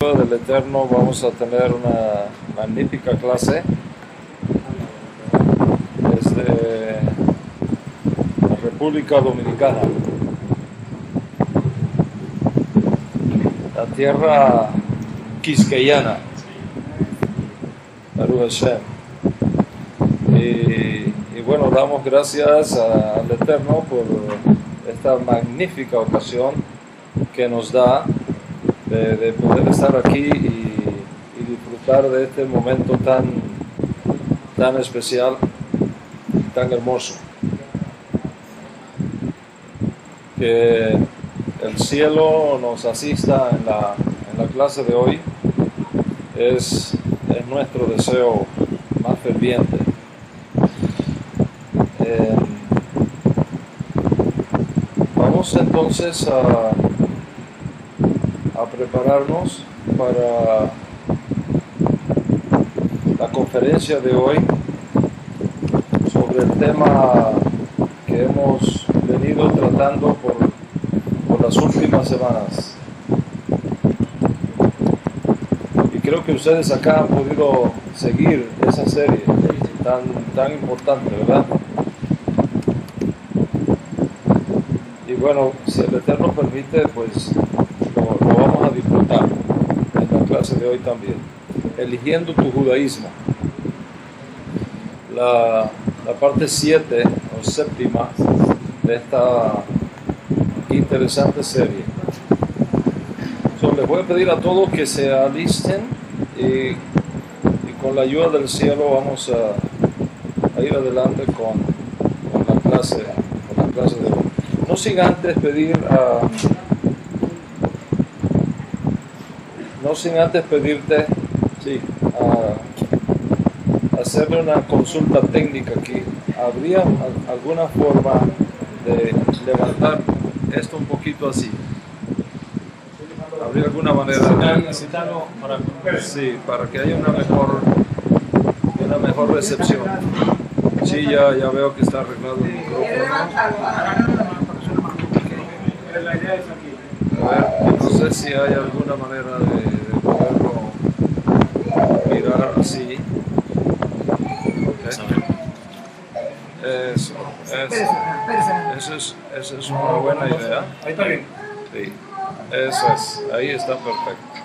Del Eterno vamos a tener una magnífica clase desde la República Dominicana, la tierra quisqueyana, Baruch Hashem. Y bueno, damos gracias al Eterno por esta magnífica ocasión que nos da de poder estar aquí y disfrutar de este momento tan especial, tan hermoso. Que el cielo nos asista en la clase de hoy es nuestro deseo más ferviente. Vamos entonces a prepararnos para la conferencia de hoy sobre el tema que hemos venido tratando por las últimas semanas. Y creo que ustedes acá han podido seguir esa serie tan importante, ¿verdad? Y bueno, si el Eterno permite, pues lo vamos a disfrutar en la clase de hoy también. Eligiendo tu judaísmo. La parte 7 o séptima de esta interesante serie. Les voy a pedir a todos que se alisten y con la ayuda del cielo vamos a ir adelante con la clase de hoy. No sin antes pedirte hacerle una consulta técnica aquí. ¿Habría alguna forma de levantar esto un poquito así? ¿Habría alguna manera de para que haya una mejor recepción? Sí, ya veo que está arreglado el micrófono. A ver, no sé si hay alguna manera de poderlo mirar así. Eso es una buena idea. Ahí está bien. Sí, eso es. Ahí está perfecto.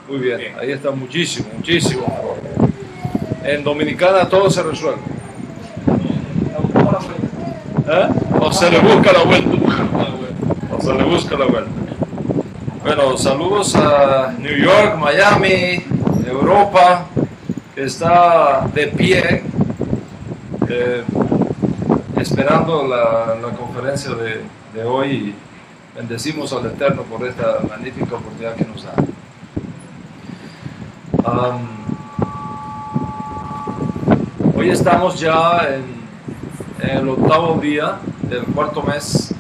Muy bien, ahí está muchísimo mejor. En Dominicana todo se resuelve. O se le busca la vuelta. Bueno, saludos a New York, Miami, Europa, que está de pie, esperando la conferencia de hoy. Y bendecimos al Eterno por esta magnífica oportunidad que nos da. Hoy estamos ya en el 8º día del 4º mes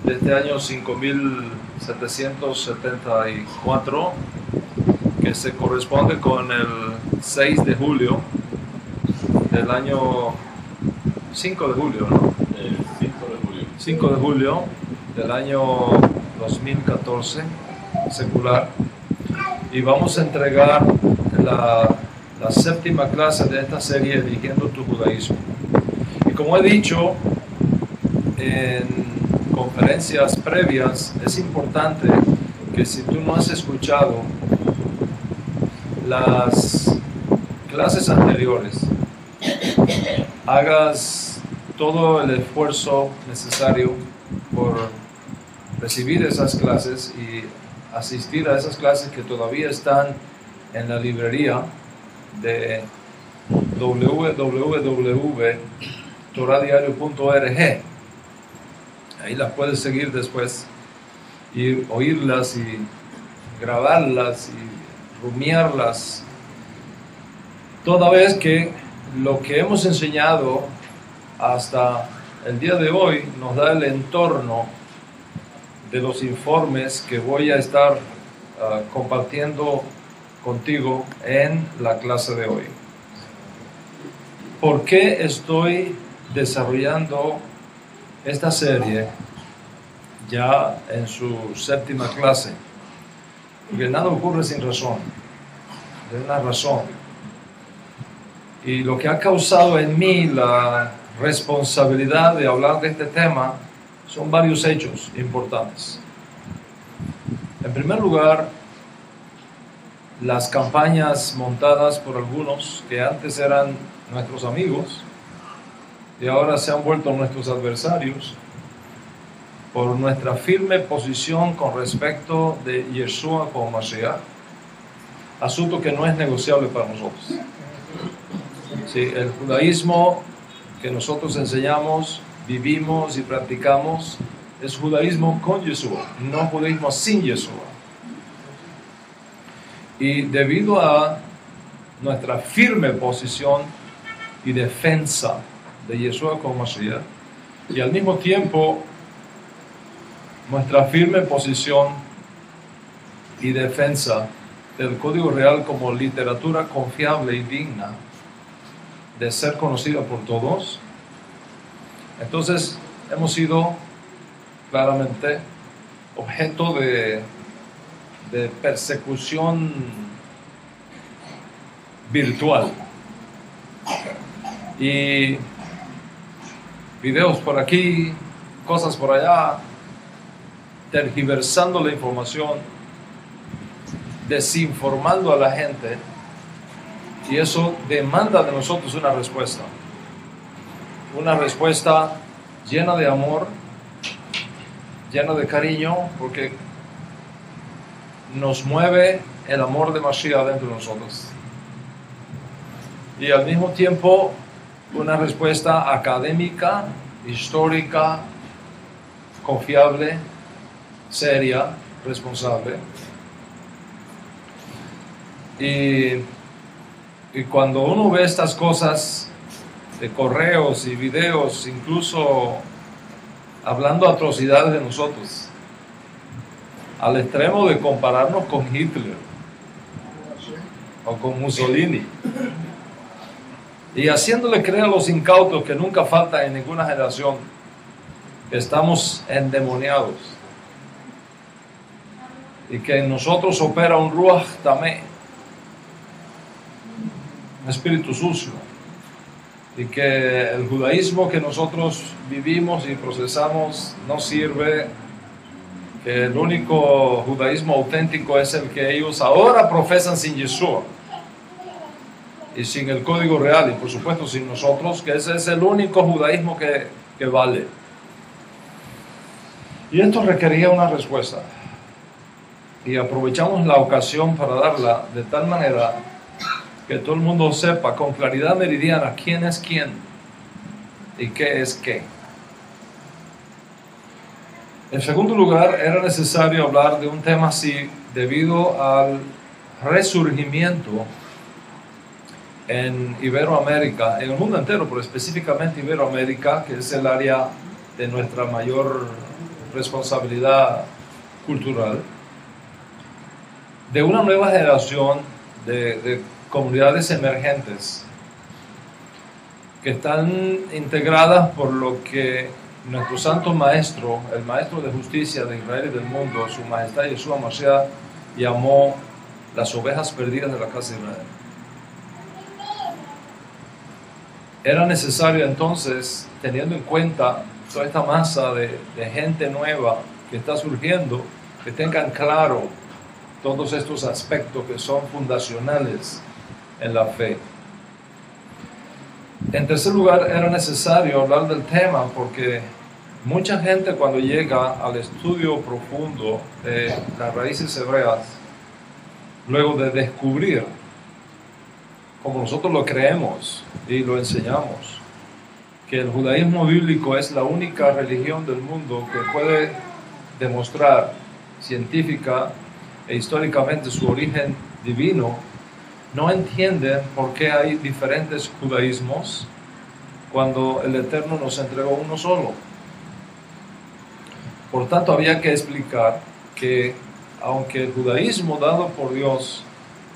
de este año 5774, que se corresponde con el 6 de julio del año 5 de julio, ¿no? El 5 de julio. 5 de julio del año 2014, secular. Y vamos a entregar la séptima clase de esta serie, Eligiendo tu judaísmo. Y como he dicho en conferencias previas, es importante que si tú no has escuchado las clases anteriores, hagas todo el esfuerzo necesario por recibir esas clases y asistir a esas clases que todavía están en la librería de www.toradiario.org. Ahí las puedes seguir después y oírlas y grabarlas y rumiarlas, toda vez que lo que hemos enseñado hasta el día de hoy nos da el entorno de los informes que voy a estar compartiendo contigo en la clase de hoy. ¿Por qué estoy desarrollando esta serie ya en su séptima clase? porque nada ocurre sin razón, de una razón. Y lo que ha causado en mí la responsabilidad de hablar de este tema son varios hechos importantes. En primer lugar, las campañas montadas por algunos que antes eran nuestros amigos y ahora se han vuelto nuestros adversarios por nuestra firme posición con respecto de Yeshua como Mashiach, asunto que no es negociable para nosotros. Sí, el judaísmo que nosotros enseñamos, vivimos y practicamos es judaísmo con Yeshua, no judaísmo sin Yeshua. Y debido a nuestra firme posición y defensa de Yeshua como Mashiach, y al mismo tiempo nuestra firme posición y defensa del Código Real como literatura confiable y digna de ser conocida por todos, entonces hemos sido claramente objeto de persecución virtual. Y videos por aquí, cosas por allá, tergiversando la información, desinformando a la gente, y eso demanda de nosotros una respuesta llena de amor, llena de cariño, porque nos mueve el amor de Mashiach dentro de nosotros. Y al mismo tiempo una respuesta académica, histórica, confiable, seria, responsable. Y cuando uno ve estas cosas de correos y videos, incluso hablando atrocidades de nosotros, al extremo de compararnos con Hitler o con Mussolini, y haciéndole creer a los incautos que nunca faltan en ninguna generación que estamos endemoniados y que en nosotros opera un Ruach Tameh, un espíritu sucio, y que el judaísmo que nosotros vivimos y procesamos no sirve, que el único judaísmo auténtico es el que ellos ahora profesan sin Yeshua y sin el Código Real, y por supuesto sin nosotros, que ese es el único judaísmo que vale. Y esto requería una respuesta, y aprovechamos la ocasión para darla de tal manera que todo el mundo sepa con claridad meridiana quién es quién y qué es qué. En segundo lugar, era necesario hablar de un tema así debido al resurgimiento en Iberoamérica, en el mundo entero, pero específicamente Iberoamérica, que es el área de nuestra mayor responsabilidad cultural, de una nueva generación de comunidades emergentes que están integradas por lo que nuestro santo maestro, el maestro de justicia de Israel y del mundo, su majestad Yeshua Mashiach, llamó las ovejas perdidas de la casa de Israel. Era necesario entonces, teniendo en cuenta toda esta masa de gente nueva que está surgiendo, que tengan claro todos estos aspectos que son fundacionales en la fe. En tercer lugar, era necesario hablar del tema porque mucha gente, cuando llega al estudio profundo de las raíces hebreas, luego de descubrir, como nosotros lo creemos y lo enseñamos, que el judaísmo bíblico es la única religión del mundo que puede demostrar científica e históricamente su origen divino, no entienden por qué hay diferentes judaísmos cuando el Eterno nos entregó uno solo. Por tanto, había que explicar que aunque el judaísmo dado por Dios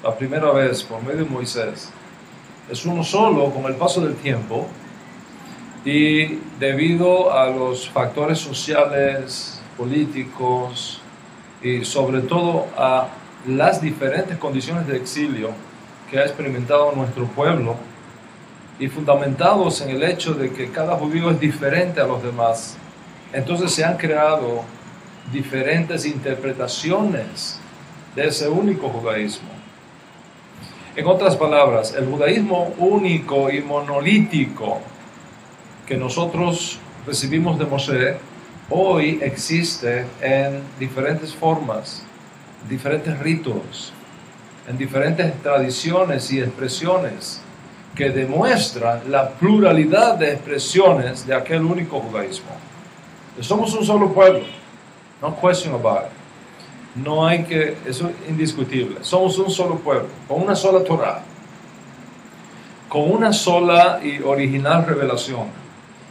la primera vez por medio de Moisés es uno solo, con el paso del tiempo y debido a los factores sociales, políticos y sobre todo a las diferentes condiciones de exilio que ha experimentado nuestro pueblo y fundamentados en el hecho de que cada judío es diferente a los demás, entonces se han creado diferentes interpretaciones de ese único judaísmo. En otras palabras, el judaísmo único y monolítico que nosotros recibimos de Moshe hoy existe en diferentes formas, diferentes ritos, en diferentes tradiciones y expresiones que demuestran la pluralidad de expresiones de aquel único judaísmo. Somos un solo pueblo, no question about it. No hay que, eso es indiscutible. Somos un solo pueblo, con una sola Torah, con una sola y original revelación.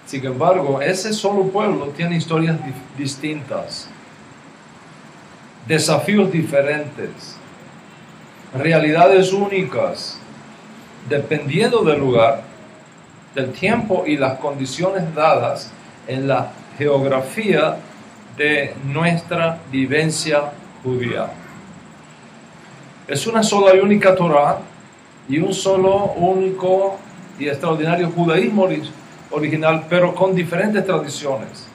Sin embargo, ese solo pueblo tiene historias distintas, desafíos diferentes, realidades únicas, dependiendo del lugar, del tiempo y las condiciones dadas en la geografía de nuestra vivencia judía. Es una sola y única Torah y un solo, único y extraordinario judaísmo original, pero con diferentes tradiciones.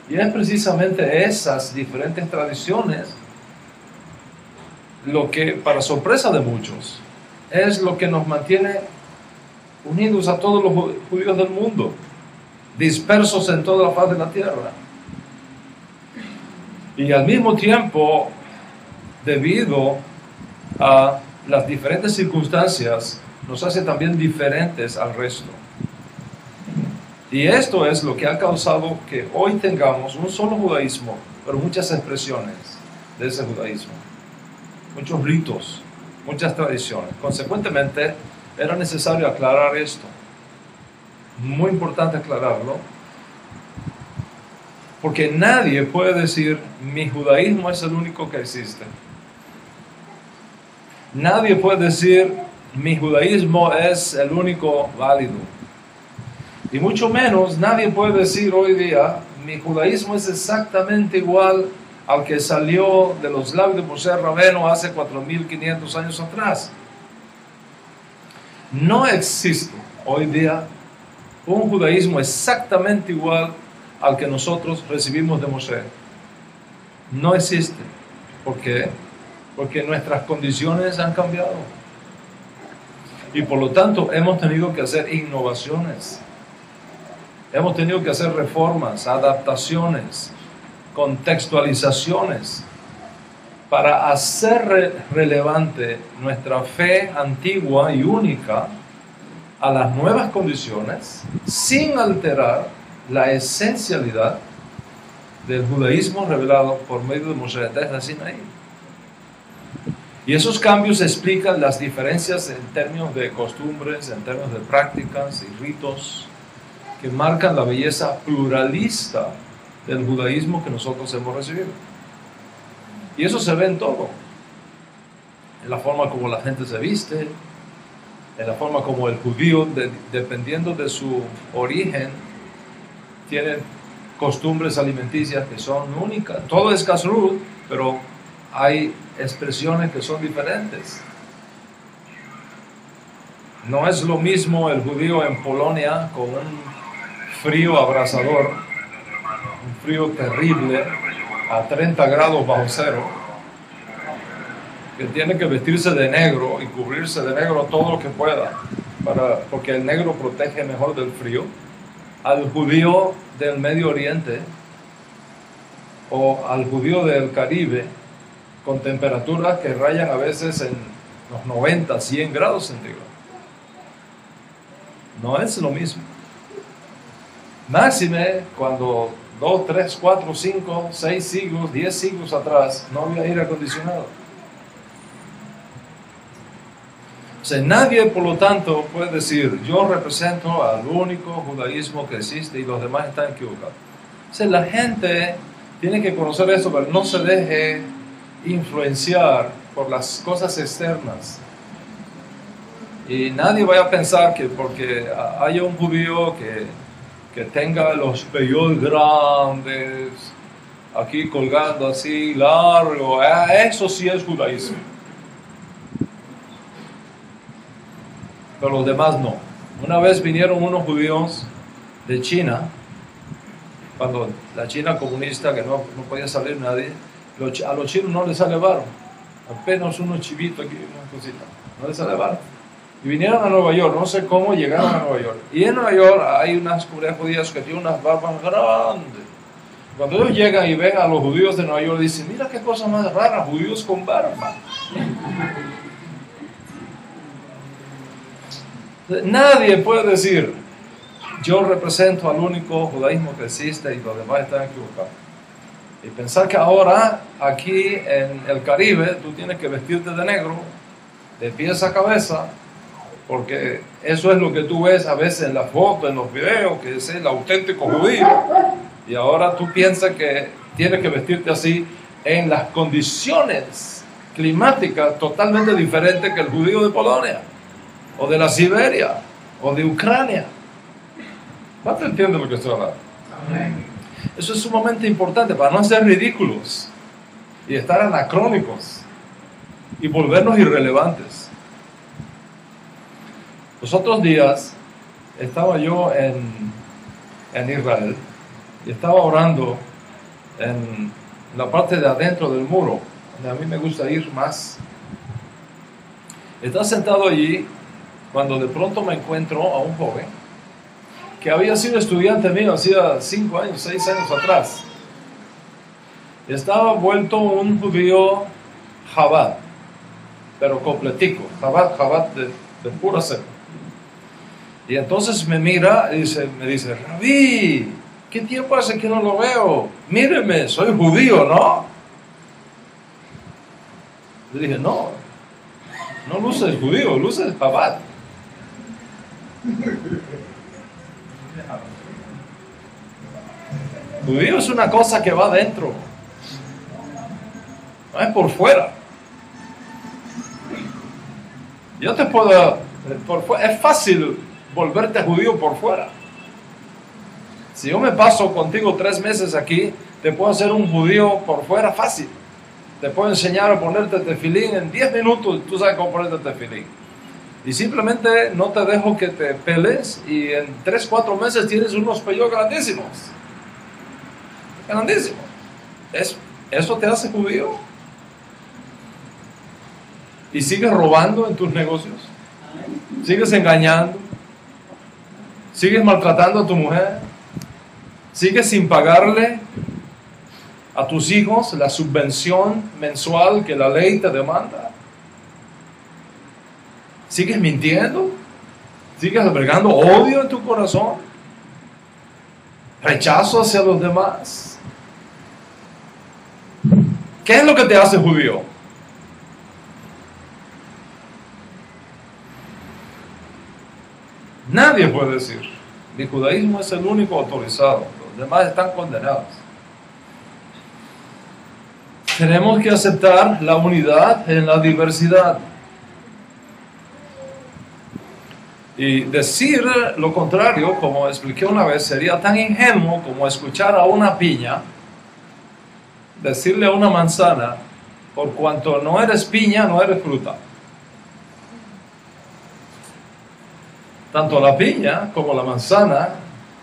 Y es precisamente esas diferentes tradiciones lo que, para sorpresa de muchos, es lo que nos mantiene unidos a todos los judíos del mundo, dispersos en toda la faz de la tierra. Y al mismo tiempo, debido a las diferentes circunstancias, nos hace también diferentes al resto. Y esto es lo que ha causado que hoy tengamos un solo judaísmo, pero muchas expresiones de ese judaísmo, muchos ritos, muchas tradiciones. Consecuentemente, era necesario aclarar esto. Muy importante aclararlo, porque nadie puede decir, mi judaísmo es el único que existe. Nadie puede decir, mi judaísmo es el único válido. Y mucho menos nadie puede decir hoy día, mi judaísmo es exactamente igual al que salió de los labios de Moshe Rabbeinu hace 4.500 años atrás. No existe hoy día un judaísmo exactamente igual al que nosotros recibimos de Moshe. No existe. ¿Por qué? Porque nuestras condiciones han cambiado. Y por lo tanto hemos tenido que hacer innovaciones. Hemos tenido que hacer reformas, adaptaciones, contextualizaciones para hacer relevante nuestra fe antigua y única a las nuevas condiciones sin alterar la esencialidad del judaísmo revelado por medio de Moshe desde Sinaí. Y esos cambios explican las diferencias en términos de costumbres, en términos de prácticas y ritos que marcan la belleza pluralista del judaísmo que nosotros hemos recibido. Y eso se ve en todo. En la forma como la gente se viste, en la forma como el judío, dependiendo de su origen, tiene costumbres alimenticias que son únicas. Todo es kashrut, pero hay expresiones que son diferentes. No es lo mismo el judío en Polonia con un frío abrasador, un frío terrible, a 30 grados bajo cero, que tiene que vestirse de negro y cubrirse de negro todo lo que pueda, porque el negro protege mejor del frío, al judío del Medio Oriente o al judío del Caribe, con temperaturas que rayan a veces en los 90, 100 grados centígrados. No es lo mismo. Máxime cuando 2, 3, 4, 5, 6 siglos, 10 siglos atrás no había aire acondicionado. O sea, nadie, por lo tanto, puede decir, yo represento al único judaísmo que existe y los demás están equivocados. O sea, la gente tiene que conocer esto, pero no se deje influenciar por las cosas externas. Y nadie vaya a pensar que porque haya un judío que tenga los peyot grandes, aquí colgando así, largo, eso sí es judaísmo. pero los demás no. Una vez vinieron unos judíos de China, cuando la China comunista, que no podía salir nadie, a los chinos no les salvaron, apenas unos chivitos aquí, una cosita, no les salvaron. Y vinieron a Nueva York, no sé cómo llegaron a Nueva York. Y en Nueva York hay unas comunidades judías que tienen unas barbas grandes. Cuando ellos llegan y ven a los judíos de Nueva York, dicen, mira qué cosa más rara, judíos con barba. Nadie puede decir, yo represento al único judaísmo que existe y los demás están equivocados. Y pensar que ahora, aquí en el Caribe, tú tienes que vestirte de negro, de pies a cabeza, porque eso es lo que tú ves a veces en las fotos, en los videos, que es el auténtico judío. Y ahora tú piensas que tienes que vestirte así en las condiciones climáticas totalmente diferentes que el judío de Polonia, o de la Siberia, o de Ucrania. ¿No te entiendes lo que estoy hablando? Amén. Eso es sumamente importante para no ser ridículos y estar anacrónicos y volvernos irrelevantes. Los otros días estaba yo en Israel y estaba orando en la parte de adentro del muro, donde a mí me gusta ir más. Estaba sentado allí cuando de pronto me encuentro a un joven que había sido estudiante mío hacía 5 años, 6 años atrás. Estaba vuelto un judío Chabad, pero completico, Chabad de pura cepa. Y entonces me mira y me dice, Rabí, ¿qué tiempo hace que no lo veo? Míreme, soy judío, ¿no? Le dije, no luces judío, luces Chabad. Judío es una cosa que va adentro, no es por fuera. Yo te puedo, es fácil volverte judío por fuera. Si yo me paso contigo 3 meses aquí, te puedo hacer un judío por fuera fácil. Te puedo enseñar a ponerte tefilín en 10 minutos, tú sabes cómo ponerte tefilín. Y simplemente no te dejo que te peles y en 3-4 meses tienes unos pellos grandísimos. Grandísimos. ¿Eso te hace judío? ¿Y sigues robando en tus negocios? ¿Sigues engañando? ¿Sigues maltratando a tu mujer? ¿Sigues sin pagarle a tus hijos la subvención mensual que la ley te demanda? ¿Sigues mintiendo? ¿Sigues albergando odio en tu corazón? ¿Rechazo hacia los demás? ¿Qué es lo que te hace judío? Nadie puede decir, mi judaísmo es el único autorizado, los demás están condenados. Tenemos que aceptar la unidad en la diversidad. Y decir lo contrario, como expliqué una vez, sería tan ingenuo como escuchar a una piña decirle a una manzana, por cuanto no eres piña, no eres fruta. Tanto la piña, como la manzana,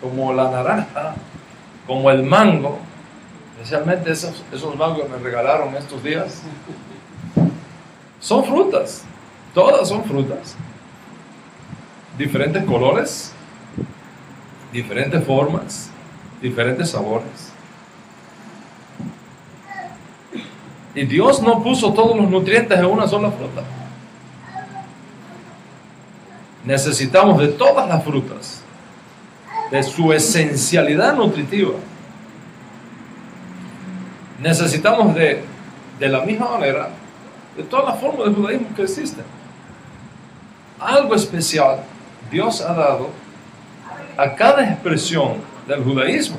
como la naranja, como el mango, especialmente esos mangos que me regalaron estos días, son frutas, todas son frutas. Diferentes colores, diferentes formas, diferentes sabores. Y Dios no puso todos los nutrientes en una sola fruta. Necesitamos de todas las frutas, de su esencialidad nutritiva. Necesitamos de la misma manera de todas las formas de judaísmo que existen. Algo especial Dios ha dado a cada expresión del judaísmo,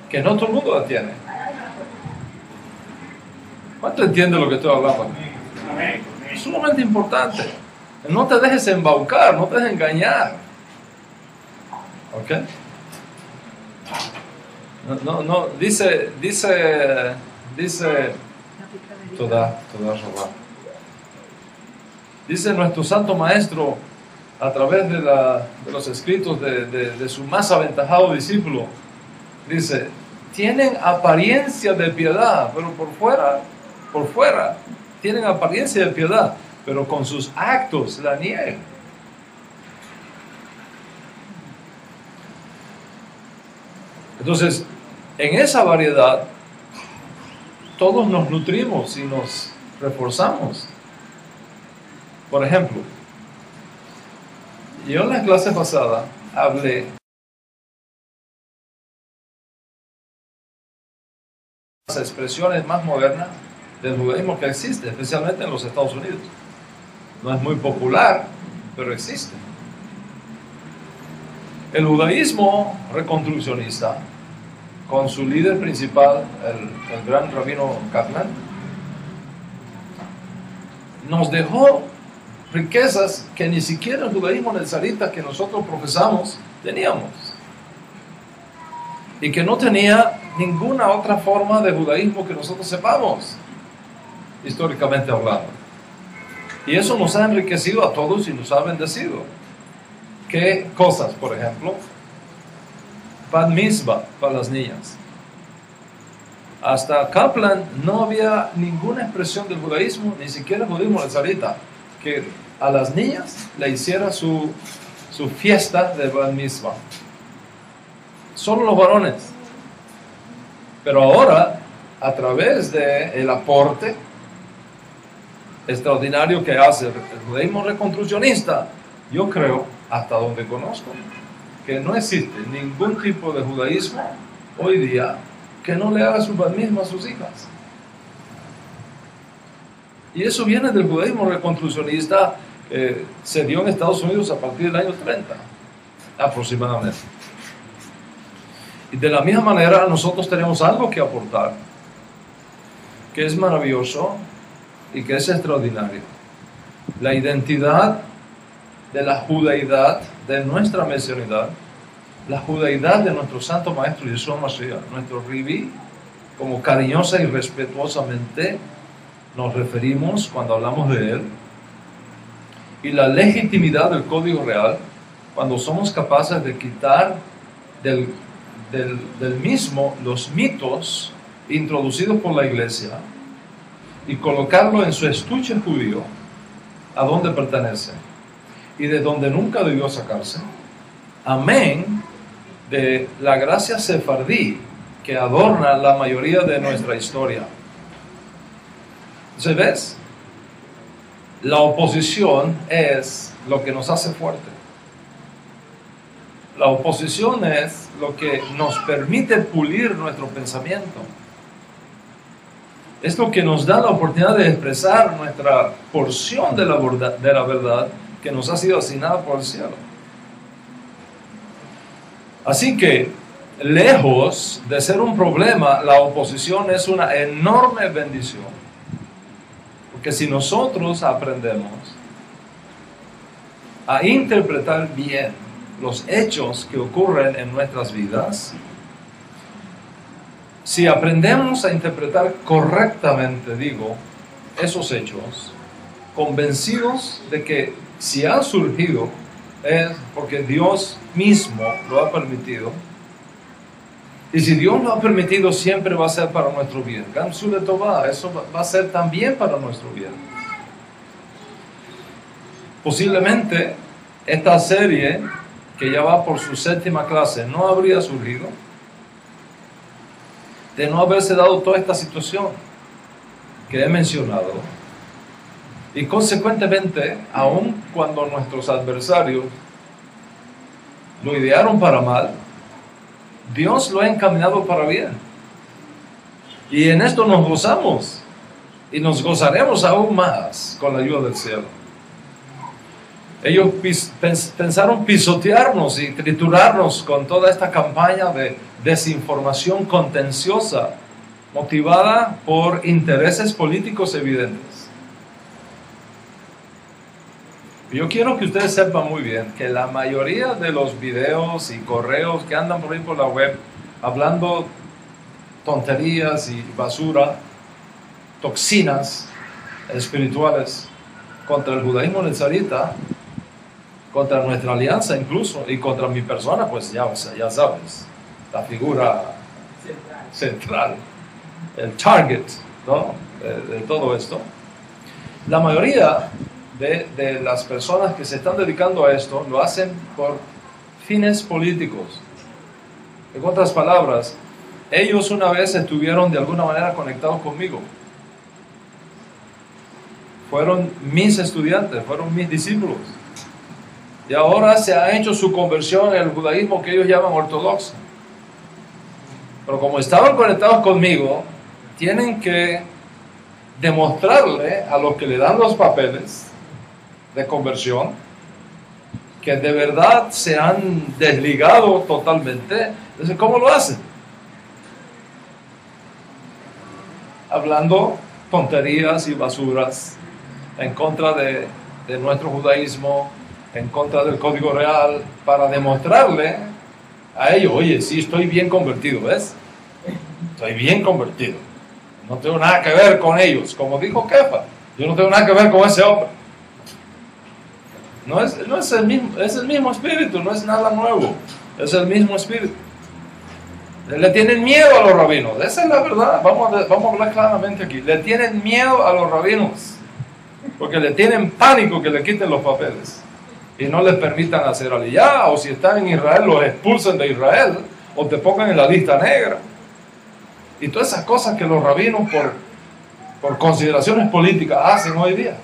que no todo el mundo la tiene. ¿Cuánto entiende lo que estoy hablando? Es sumamente importante. No te dejes embaucar, no te dejes engañar. ¿Ok? No, dice toda roba. Dice nuestro santo maestro a través de los escritos de su más aventajado discípulo, dice, tienen apariencia de piedad, pero por fuera, tienen apariencia de piedad, pero con sus actos la niegan. Entonces, en esa variedad, todos nos nutrimos y nos reforzamos. Por ejemplo, yo en la clase pasada hablé las expresiones más modernas del judaísmo que existe, especialmente en los Estados Unidos. No es muy popular, pero existe. El judaísmo reconstruccionista, con su líder principal, el gran rabino Kaplan, nos dejó riquezas que ni siquiera el judaísmo nazarita que nosotros profesamos teníamos, y que no tenía ninguna otra forma de judaísmo que nosotros sepamos, históricamente hablando. Y eso nos ha enriquecido a todos y nos ha bendecido. ¿Qué cosas? Por ejemplo, Bat Mitzvah para las niñas. Hasta Kaplan no había ninguna expresión del judaísmo, ni siquiera el judaísmo nazarita, que a las niñas le hiciera su fiesta de Bat Mitzvah. Solo los varones. Pero ahora, a través del aporte extraordinario que hace el judaísmo reconstruccionista, yo creo, hasta donde conozco, que no existe ningún tipo de judaísmo hoy día que no le haga su bat mitzvah a sus hijas. Y eso viene del judaísmo reconstruccionista que se dio en Estados Unidos a partir del año 30, aproximadamente. Y de la misma manera nosotros tenemos algo que aportar, que es maravilloso y que es extraordinario. La identidad de la judaidad, de nuestra mesianidad, la judaidad de nuestro santo maestro Yeshua Mashiach, nuestro Ribi, como cariñosa y respetuosamente nos referimos cuando hablamos de él, y la legitimidad del código real, cuando somos capaces de quitar del mismo los mitos introducidos por la iglesia y colocarlo en su estuche judío, a donde pertenece y de donde nunca debió sacarse, amén de la gracia sefardí que adorna la mayoría de nuestra historia. ¿Se ves? La oposición es lo que nos hace fuerte. La oposición es lo que nos permite pulir nuestro pensamiento. Es lo que nos da la oportunidad de expresar nuestra porción de la verdad que nos ha sido asignada por el cielo. Así que, lejos de ser un problema, la oposición es una enorme bendición. Porque si nosotros aprendemos a interpretar bien los hechos que ocurren en nuestras vidas, si aprendemos a interpretar correctamente, esos hechos, convencidos de que si han surgido es porque Dios mismo lo ha permitido, y si Dios lo ha permitido, siempre va a ser para nuestro bien. Gamsu de Tová, eso va a ser también para nuestro bien. Posiblemente esta serie, que ya va por su 7ª clase, no habría surgido de no haberse dado toda esta situación que he mencionado. Y consecuentemente, aun cuando nuestros adversarios lo idearon para mal, Dios lo ha encaminado para bien. Y en esto nos gozamos, y nos gozaremos aún más con la ayuda del cielo. Ellos pensaron pisotearnos y triturarnos con toda esta campaña de desinformación contenciosa, motivada por intereses políticos evidentes. Yo quiero que ustedes sepan muy bien que la mayoría de los videos y correos que andan por ahí por la web hablando tonterías y basura, toxinas espirituales contra el judaísmo nazarita, contra nuestra alianza incluso, y contra mi persona, pues ya sabes, la figura central, el target, ¿no? de todo esto. La mayoría de las personas que se están dedicando a esto lo hacen por fines políticos. En otras palabras, ellos una vez estuvieron de alguna manera conectados conmigo. Fueron mis estudiantes, fueron mis discípulos. Y ahora se ha hecho su conversión en el judaísmo que ellos llaman ortodoxo. Pero como estaban conectados conmigo, tienen que demostrarle a los que le dan los papeles de conversión que de verdad se han desligado totalmente. Entonces, ¿cómo lo hacen? Hablando tonterías y basuras en contra de nuestro judaísmo, en contra del código real, para demostrarle a ellos, oye, sí, estoy bien convertido, ¿ves? Estoy bien convertido. No tengo nada que ver con ellos. Como dijo Kefa, yo no tengo nada que ver con ese hombre. No es el mismo, es el mismo espíritu, no es nada nuevo. Es el mismo espíritu. Le tienen miedo a los rabinos. Esa es la verdad. Vamos a hablar claramente aquí. Le tienen miedo a los rabinos. Porque le tienen pánico que le quiten los papeles. Y no les permitan hacer aliyá. O si están en Israel, los expulsen de Israel. O te pongan en la lista negra. Y todas esas cosas que los rabinos por consideraciones políticas hacen hoy día.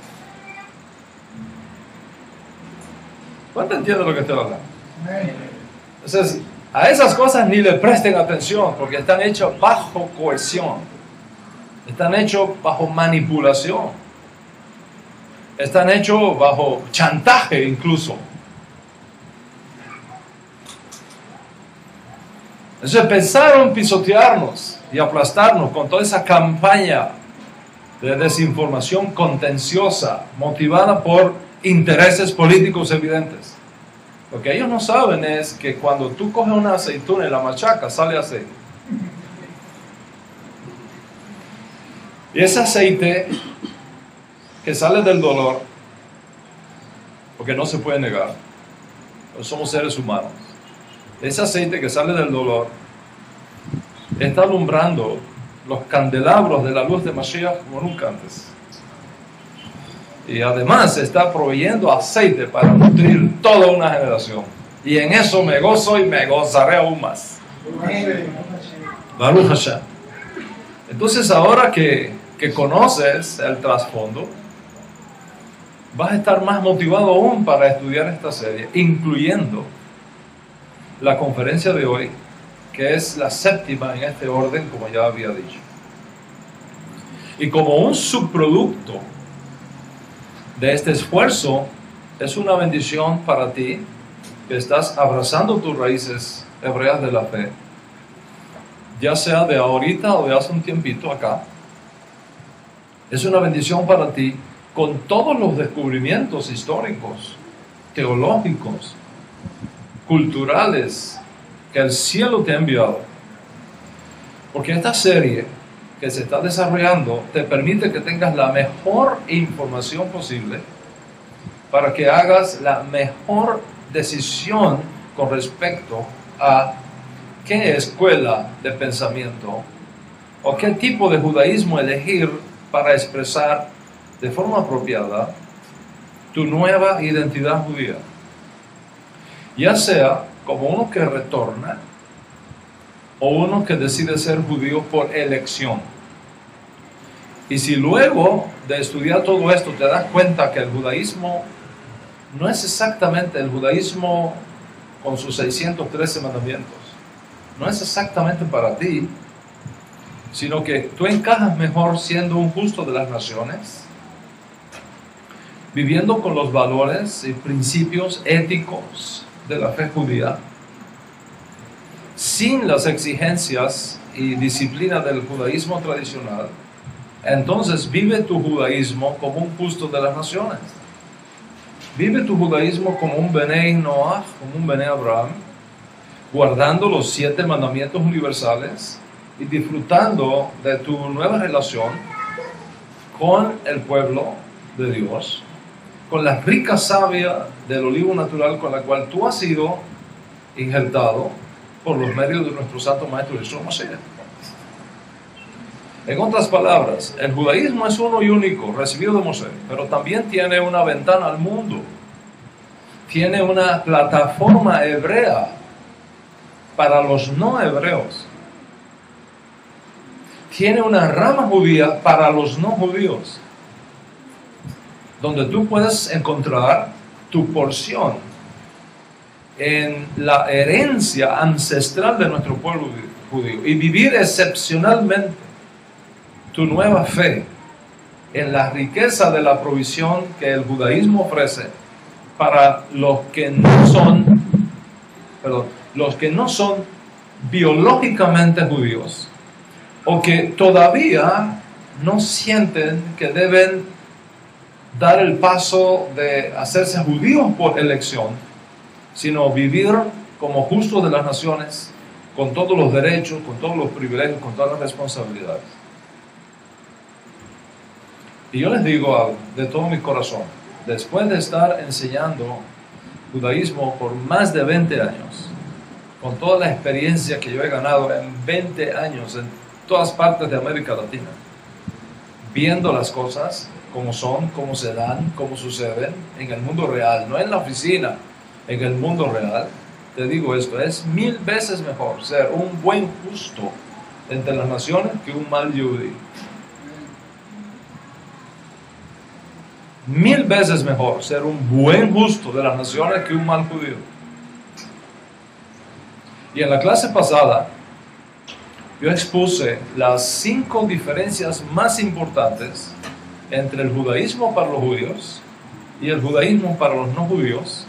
¿Cuánto entiende lo que estoy hablando? Entonces, a esas cosas ni le presten atención, porque están hechas bajo coerción. Están hechos bajo manipulación. Están hechos bajo chantaje incluso. Entonces pensaron pisotearnos y aplastarnos con toda esa campaña de desinformación contenciosa, motivada por intereses políticos evidentes. Lo que ellos no saben es que cuando tú coges una aceituna y la machacas, sale aceite. Y ese aceite que sale del dolor, porque no se puede negar, pues somos seres humanos, ese aceite que sale del dolor está alumbrando los candelabros de la luz de Mashiach como nunca antes. Y además está proveyendo aceite para nutrir toda una generación. Y en eso me gozo y me gozaré aún más. Baruch Hashem. Entonces ahora que conoces el trasfondo, vas a estar más motivado aún para estudiar esta serie, incluyendo la conferencia de hoy, que es la séptima en este orden, como ya había dicho. Y como un subproducto de este esfuerzo, es una bendición para ti que estás abrazando tus raíces hebreas de la fe, ya sea de ahorita o de hace un tiempito acá. Es una bendición para ti con todos los descubrimientos históricos, teológicos, culturales que el cielo te ha enviado. Porque esta serie que se está desarrollando te permite que tengas la mejor información posible para que hagas la mejor decisión con respecto a qué escuela de pensamiento o qué tipo de judaísmo elegir para expresar de forma apropiada tu nueva identidad judía. Ya sea como uno que retorna o uno que decide ser judío por elección. Y si luego de estudiar todo esto te das cuenta que el judaísmo no es exactamente el judaísmo con sus 613 mandamientos, no es exactamente para ti, sino que tú encajas mejor siendo un justo de las naciones, viviendo con los valores y principios éticos de la fe judía, sin las exigencias y disciplina del judaísmo tradicional, entonces vive tu judaísmo como un justo de las naciones. Vive tu judaísmo como un Benei Noach, como un Benei Abraham, guardando los 7 mandamientos universales y disfrutando de tu nueva relación con el pueblo de Dios, con la rica savia del olivo natural con la cual tú has sido injertado por los medios de nuestro Santo Maestro Yeshua Mashiach. En otras palabras, el judaísmo es uno y único, recibido de Moisés, pero también tiene una ventana al mundo. Tiene una plataforma hebrea para los no hebreos. Tiene una rama judía para los no judíos, donde tú puedes encontrar tu porción en la herencia ancestral de nuestro pueblo judío y vivir excepcionalmente tu nueva fe en la riqueza de la provisión que el judaísmo ofrece para los que no son biológicamente judíos o que todavía no sienten que deben dar el paso de hacerse judíos por elección, sino vivir como justos de las naciones, con todos los derechos, con todos los privilegios, con todas las responsabilidades. Y yo les digo algo de todo mi corazón, después de estar enseñando judaísmo por más de 20 años, con toda la experiencia que yo he ganado en 20 años en todas partes de América Latina, viendo las cosas como son, cómo se dan, cómo suceden en el mundo real, no en la oficina, en el mundo real, te digo esto, es 1000 veces mejor ser un buen justo entre las naciones que un mal judío. 1000 veces mejor ser un buen justo de las naciones que un mal judío. Y en la clase pasada yo expuse las 5 diferencias más importantes entre el judaísmo para los judíos y el judaísmo para los no judíos.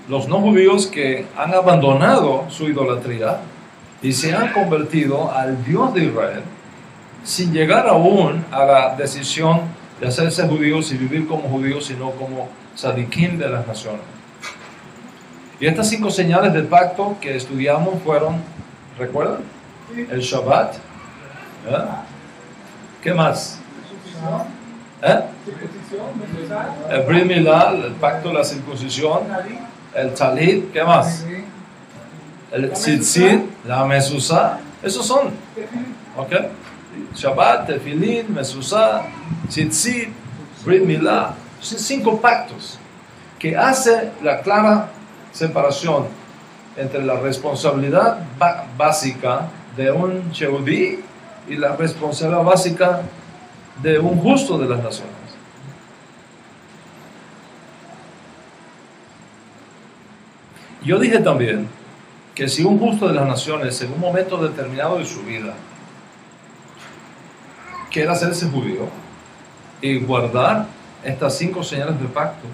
Los no judíos que han abandonado su idolatría y se han convertido al Dios de Israel sin llegar aún a la decisión de hacerse judíos y vivir como judíos, sino como tzadikim de las naciones. Y estas 5 señales del pacto que estudiamos fueron, ¿recuerdan? El Shabbat. ¿Eh? ¿Qué más? El Brit Milá, el pacto de la circuncisión. El Talit, ¿qué más? El Tzitzit, la Mezuzá. Esos son. ¿Ok? Shabbat, Tefilín, Mezuzá, Tzitzit, Brit Milá. Son 5 pactos que hace la clara separación entre la responsabilidad básica de un Yehudí y la responsabilidad básica de un justo de las naciones. Yo dije también que si un justo de las naciones en un momento determinado de su vida quiere hacerse judío y guardar estas 5 señales del pacto,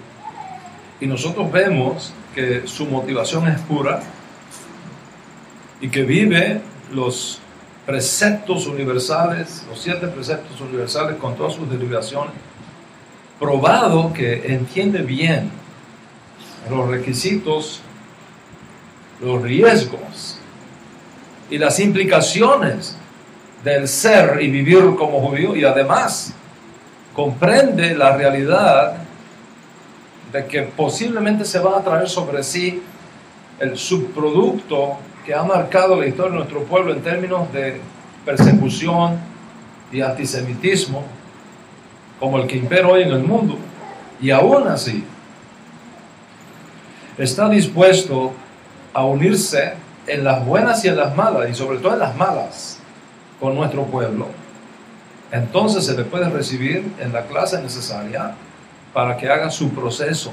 y nosotros vemos que su motivación es pura y que vive los preceptos universales, los 7 preceptos universales con todas sus derivaciones, probado que entiende bien los requisitos, los riesgos y las implicaciones del ser y vivir como judío, y además comprende la realidad de que posiblemente se va a traer sobre sí el subproducto que ha marcado la historia de nuestro pueblo en términos de persecución y antisemitismo, como el que impera hoy en el mundo, y aún así está dispuesto a unirse en las buenas y en las malas, y sobre todo en las malas, con nuestro pueblo. Entonces se le puede recibir en la clase necesaria para que haga su proceso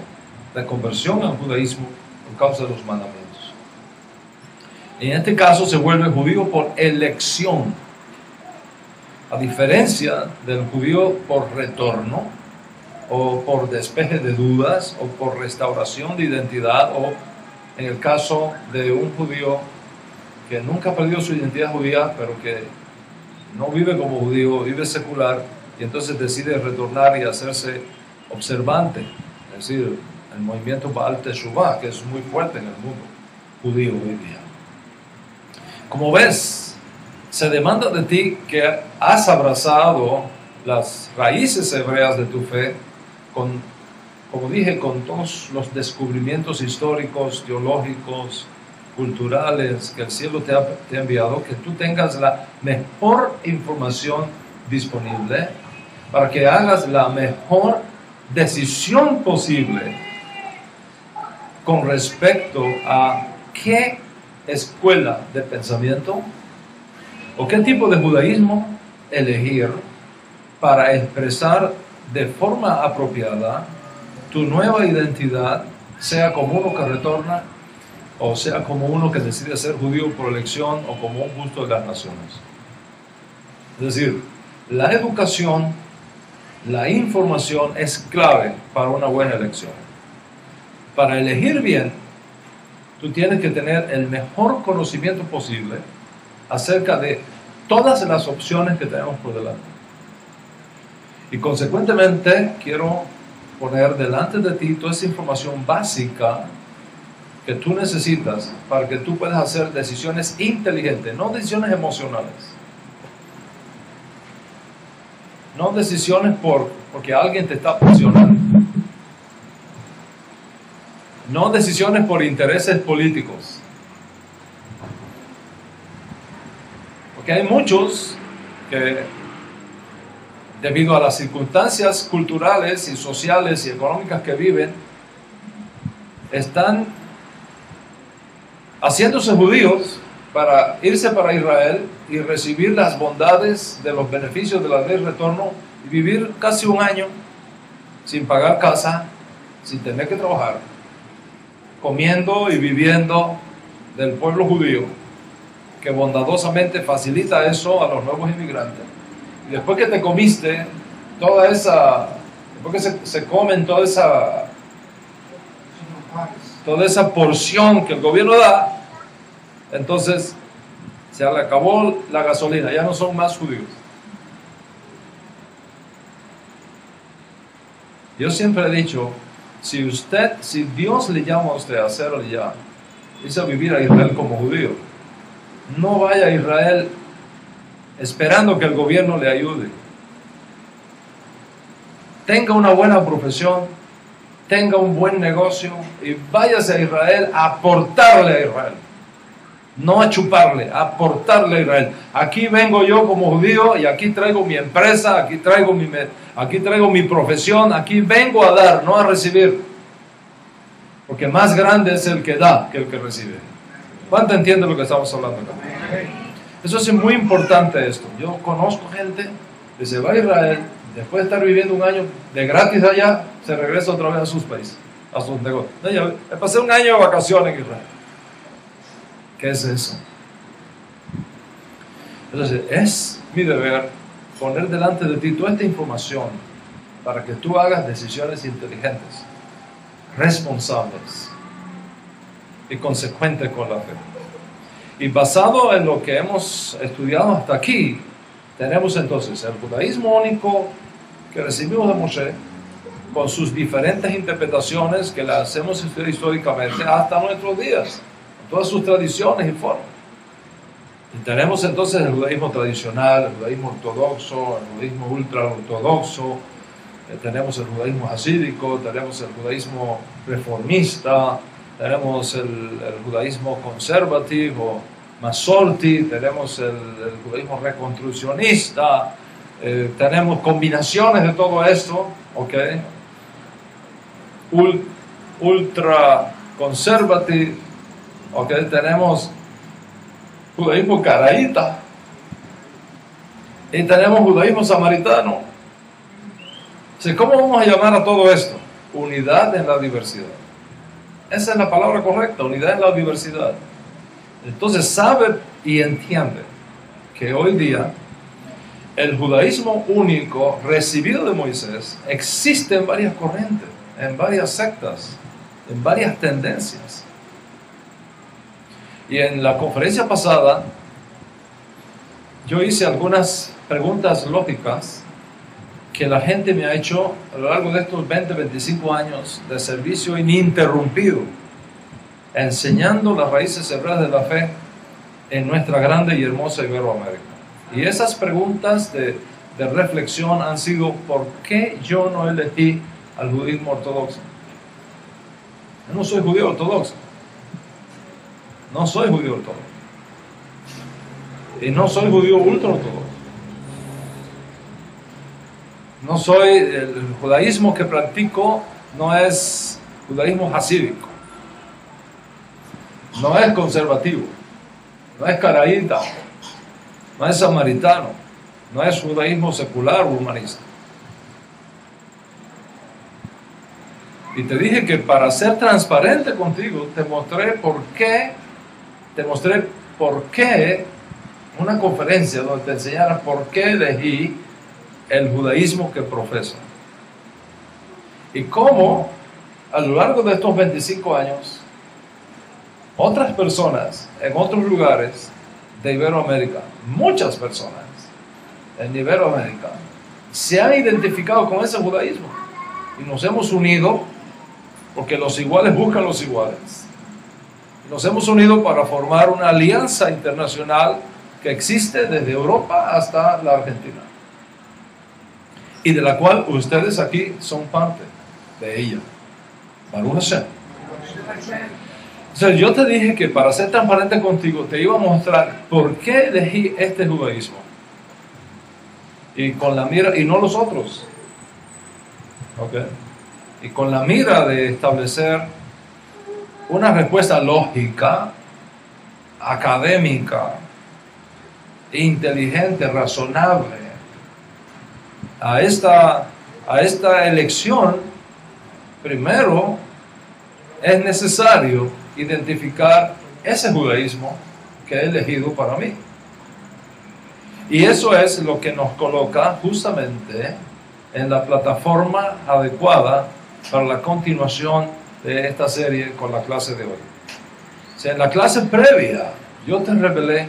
de conversión al judaísmo por causa de los mandamientos. En este caso se vuelve judío por elección, a diferencia del judío por retorno, o por despeje de dudas, o por restauración de identidad, o en el caso de un judío que nunca ha perdido su identidad judía, pero que no vive como judío, vive secular, y entonces decide retornar y hacerse observante, es decir, el movimiento Baal Teshuvah, que es muy fuerte en el mundo judío hoy día. Como ves, se demanda de ti que has abrazado las raíces hebreas de tu fe con como dije, con todos los descubrimientos históricos, teológicos, culturales que el cielo te ha enviado, que tú tengas la mejor información disponible para que hagas la mejor decisión posible con respecto a qué escuela de pensamiento o qué tipo de judaísmo elegir para expresar de forma apropiada tu nueva identidad, sea como uno que retorna o sea como uno que decide ser judío por elección o como un gusto de las naciones. Es decir, la educación, la información es clave para una buena elección. Para elegir bien, tú tienes que tener el mejor conocimiento posible acerca de todas las opciones que tenemos por delante. Y consecuentemente, quiero poner delante de ti toda esa información básica que tú necesitas para que tú puedas hacer decisiones inteligentes, no decisiones emocionales. No decisiones porque alguien te está presionando. No decisiones por intereses políticos. Porque hay muchos que, debido a las circunstancias culturales y sociales y económicas que viven, están haciéndose judíos para irse para Israel y recibir las bondades de los beneficios de la ley de retorno y vivir casi un año sin pagar casa, sin tener que trabajar, comiendo y viviendo del pueblo judío, que bondadosamente facilita eso a los nuevos inmigrantes. Y después que te comiste toda esa, después que se comen toda esa porción que el gobierno da, entonces se le acabó la gasolina, ya no son más judíos. Yo siempre he dicho, si Dios le llama a usted a hacerlo ya, irse a vivir a Israel como judío, no vaya a Israel esperando que el gobierno le ayude. Tenga una buena profesión, tenga un buen negocio y váyase a Israel a aportarle a Israel. No a chuparle, a aportarle a Israel. Aquí vengo yo como judío y aquí traigo mi empresa, aquí traigo mi profesión, aquí vengo a dar, no a recibir. Porque más grande es el que da que el que recibe. ¿Cuánto entiende lo que estamos hablando acá? Eso es muy importante esto. Yo conozco gente que se va a Israel, después de estar viviendo un año de gratis allá, se regresa otra vez a sus países, a sus negocios. No, yo pasé un año de vacaciones en Israel. ¿Qué es eso? Entonces, es mi deber poner delante de ti toda esta información para que tú hagas decisiones inteligentes, responsables y consecuentes con la fe. Y basado en lo que hemos estudiado hasta aquí, tenemos entonces el judaísmo único que recibimos de Moshe, con sus diferentes interpretaciones que las hemos estudiado históricamente hasta nuestros días, todas sus tradiciones y formas. Y tenemos entonces el judaísmo tradicional, el judaísmo ortodoxo, el judaísmo ultra ortodoxo, tenemos el judaísmo hasídico, tenemos el judaísmo reformista, tenemos el judaísmo conservativo, masorti, tenemos el judaísmo reconstruccionista, tenemos combinaciones de todo esto, ¿ok? Ultra conservativo, ¿ok? Tenemos judaísmo caraíta y tenemos judaísmo samaritano. ¿Cómo vamos a llamar a todo esto? Unidad en la diversidad. Esa es la palabra correcta, unidad en la diversidad. Entonces sabe y entiende que hoy día el judaísmo único recibido de Moisés existe en varias corrientes, en varias sectas, en varias tendencias. Y en la conferencia pasada yo hice algunas preguntas lógicas que la gente me ha hecho a lo largo de estos 20-25 años de servicio ininterrumpido, enseñando las raíces hebreas de la fe en nuestra grande y hermosa Iberoamérica. Y esas preguntas de reflexión han sido: ¿por qué yo no elegí al judaísmo ortodoxo. Yo no soy judío ortodoxo. No soy judío ortodoxo. Y no soy judío ultraortodoxo. No soy, el judaísmo que practico no es judaísmo hasídico. No es conservativo. No es caraíta. No es samaritano. No es judaísmo secular o humanista. Y te dije que para ser transparente contigo, te mostré por qué, una conferencia donde te enseñara por qué elegí el judaísmo que profeso. Y cómo, a lo largo de estos 25 años, otras personas en otros lugares de Iberoamérica, muchas personas en Iberoamérica, se han identificado con ese judaísmo. Y nos hemos unido porque los iguales buscan los iguales. Nos hemos unido para formar una alianza internacional que existe desde Europa hasta la Argentina. Y de la cual ustedes aquí son parte de ella. Baruch Hashem. O sea, yo te dije que para ser transparente contigo te iba a mostrar por qué elegí este judaísmo. Y con la mira, y no los otros. ¿Ok? Y con la mira de establecer una respuesta lógica, académica, inteligente, razonable a esta elección, primero es necesario identificar ese judaísmo que he elegido para mí. Y eso es lo que nos coloca justamente en la plataforma adecuada para la continuación de esta serie con la clase de hoy. O sea, en la clase previa yo te revelé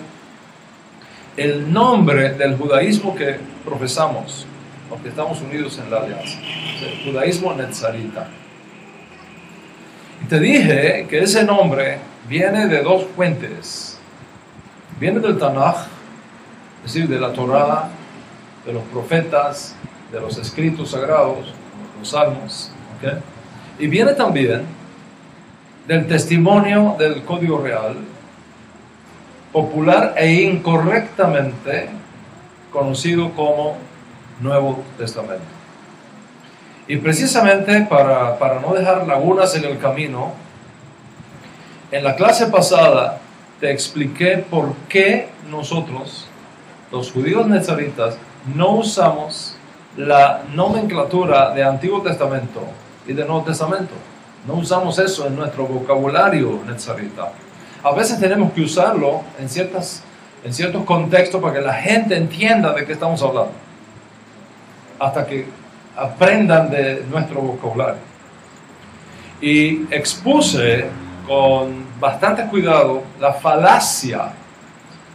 el nombre del judaísmo que profesamos, los que estamos unidos en la alianza, o sea, el judaísmo netzarita. Y te dije que ese nombre viene de dos fuentes. Viene del Tanaj, es decir, de la Torá, de los profetas, de los escritos sagrados, los salmos, ¿okay? Y viene también del testimonio del Código Real, popular e incorrectamente conocido como Nuevo Testamento. Y precisamente para no dejar lagunas en el camino, en la clase pasada te expliqué por qué nosotros, los judíos nezaritas, no usamos la nomenclatura de Antiguo Testamento y de Nuevo Testamento. No usamos eso en nuestro vocabulario nezarita. A veces tenemos que usarlo en ciertos contextos para que la gente entienda de qué estamos hablando, hasta que aprendan de nuestro vocabulario. Y expuse con bastante cuidado la falacia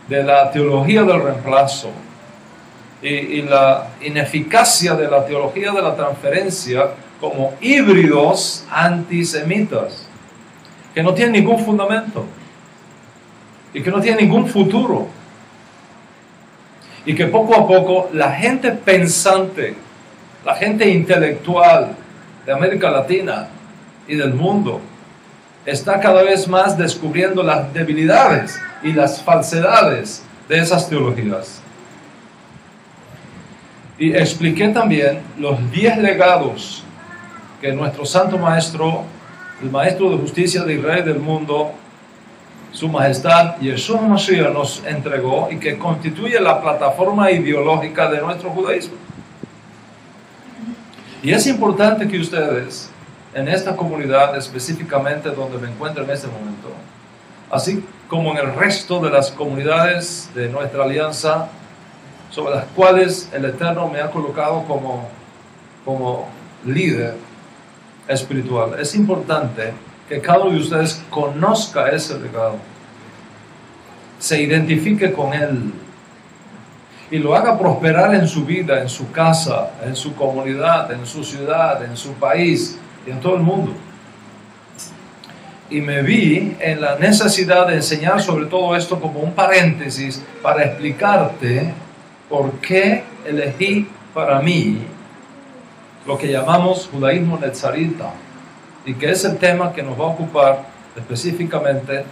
de la teología del reemplazo y la ineficacia de la teología de la transferencia como híbridos antisemitas que no tienen ningún fundamento y que no tienen ningún futuro, y que poco a poco la gente pensante, la gente intelectual de América Latina y del mundo está cada vez más descubriendo las debilidades y las falsedades de esas teologías. Y expliqué también los 10 legados que nuestro santo maestro, el maestro de justicia de Israel del mundo, su majestad Yeshua Mashiach, nos entregó y que constituye la plataforma ideológica de nuestro judaísmo. Y es importante que ustedes, en esta comunidad específicamente donde me encuentro en este momento, así como en el resto de las comunidades de nuestra alianza, sobre las cuales el Eterno me ha colocado como líder espiritual, es importante que cada uno de ustedes conozca ese legado, se identifique con él y lo haga prosperar en su vida, en su casa, en su comunidad, en su ciudad, en su país y en todo el mundo. Y me vi en la necesidad de enseñar sobre todo esto como un paréntesis para explicarte por qué elegí para mí lo que llamamos judaísmo netzarita, y que es el tema que nos va a ocupar específicamente,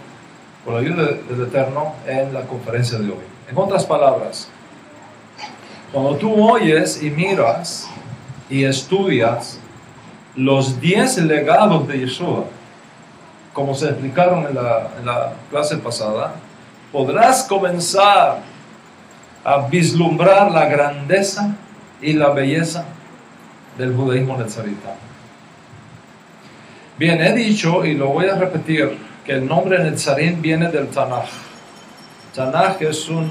por la ayuda del Eterno, en la conferencia de hoy. En otras palabras, cuando tú oyes y miras y estudias los 10 legados de Yeshua, como se explicaron en la clase pasada, podrás comenzar a vislumbrar la grandeza y la belleza del judaísmo netzarita. Bien, he dicho, y lo voy a repetir, que el nombre Netzarim viene del Tanaj. Tanaj es un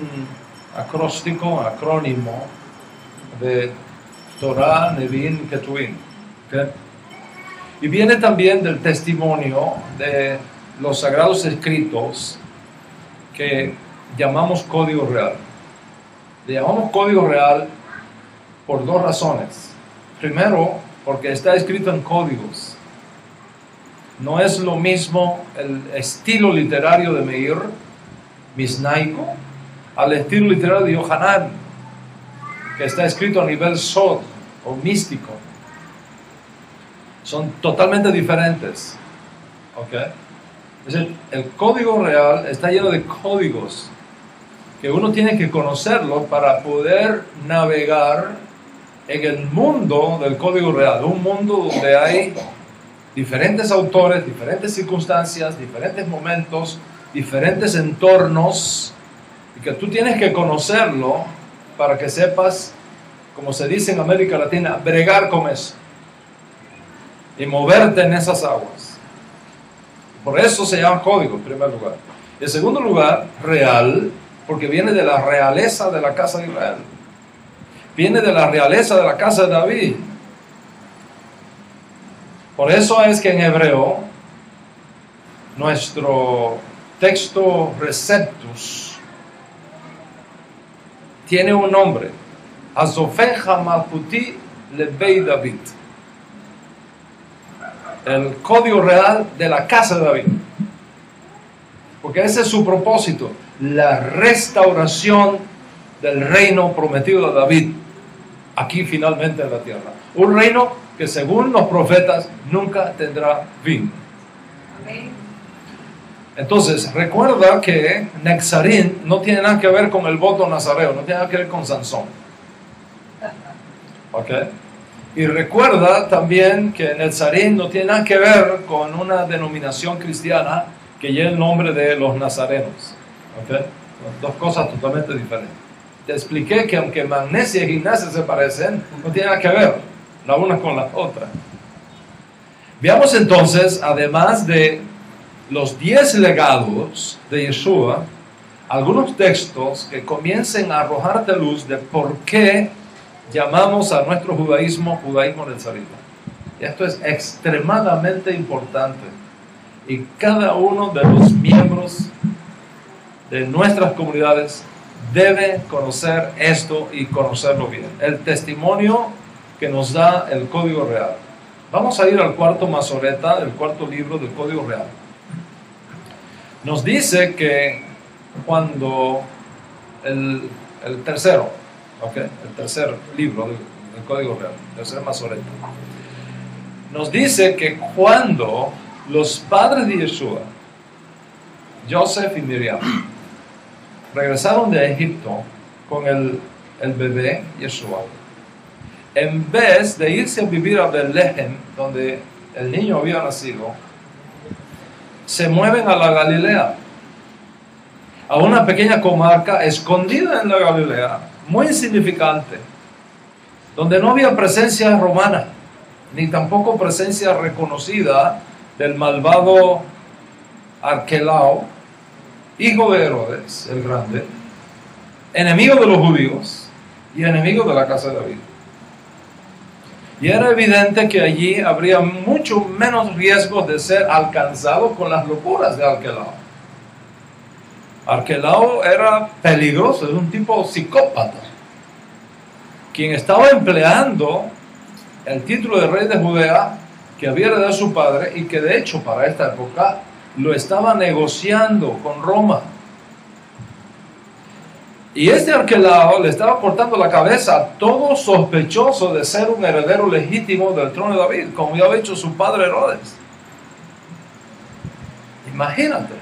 acrónimo de Torah, Nevi'im, Ketuvim. ¿Okay? Y viene también del testimonio de los sagrados escritos que llamamos Código Real. Le llamamos Código Real por dos razones. Primero, porque está escrito en códigos. No es lo mismo el estilo literario de Meir, misnaico, al estilo literario de Yohanan, que está escrito a nivel sod o místico. Son totalmente diferentes. ¿Okay? Es decir, el Código Real está lleno de códigos que uno tiene que conocerlos para poder navegar en el mundo del Código Real, un mundo donde hay diferentes autores, diferentes circunstancias, diferentes momentos, diferentes entornos, y que tú tienes que conocerlo para que sepas, como se dice en América Latina, bregar con eso y moverte en esas aguas. Por eso se llama código en primer lugar. Y en segundo lugar, real, porque viene de la realeza de la casa de Israel. Viene de la realeza de la casa de David. Por eso es que en hebreo, nuestro texto Receptus tiene un nombre. Azofeja Malputi Lebei David. El código real de la casa de David. Porque ese es su propósito. La restauración del reino prometido de David. Aquí finalmente en la tierra. Un reino que según los profetas nunca tendrá fin. Amén. Entonces, recuerda que Netzarim no tiene nada que ver con el voto nazareo, no tiene nada que ver con Sansón. ¿Ok? Y recuerda también que Netzarim no tiene nada que ver con una denominación cristiana que lleva el nombre de los nazarenos. ¿Ok? Dos cosas totalmente diferentes. Te expliqué que aunque magnesia y gimnasia se parecen, no tiene nada que ver la una con la otra. Veamos entonces, además de los 10 legados de Yeshua, algunos textos que comiencen a arrojarte luz de por qué llamamos a nuestro judaísmo netzarita. Y esto es extremadamente importante. Y cada uno de los miembros de nuestras comunidades debe conocer esto y conocerlo bien. El testimonio que nos da el Código Real. Vamos a ir al cuarto Masoreta, el cuarto libro del Código Real. Nos dice que cuando el tercero, el tercer libro del Código Real, el tercer Masoreta, nos dice que cuando los padres de Yeshua, Joseph y Miriam, regresaron de Egipto con el bebé Yeshua, en vez de irse a vivir a Belén, donde el niño había nacido, se mueven a la Galilea, a una pequeña comarca escondida en la Galilea, muy insignificante, donde no había presencia romana, ni tampoco presencia reconocida del malvado Arquelao, hijo de Herodes el Grande, enemigo de los judíos y enemigo de la casa de David. Y era evidente que allí habría mucho menos riesgos de ser alcanzado con las locuras de Arquelao. Arquelao era peligroso, era un tipo psicópata, quien estaba empleando el título de rey de Judea que había heredado su padre y que de hecho para esta época lo estaba negociando con Roma. Y este Arquelao le estaba cortando la cabeza a todo sospechoso de ser un heredero legítimo del trono de David, como ya había hecho su padre Herodes. Imagínate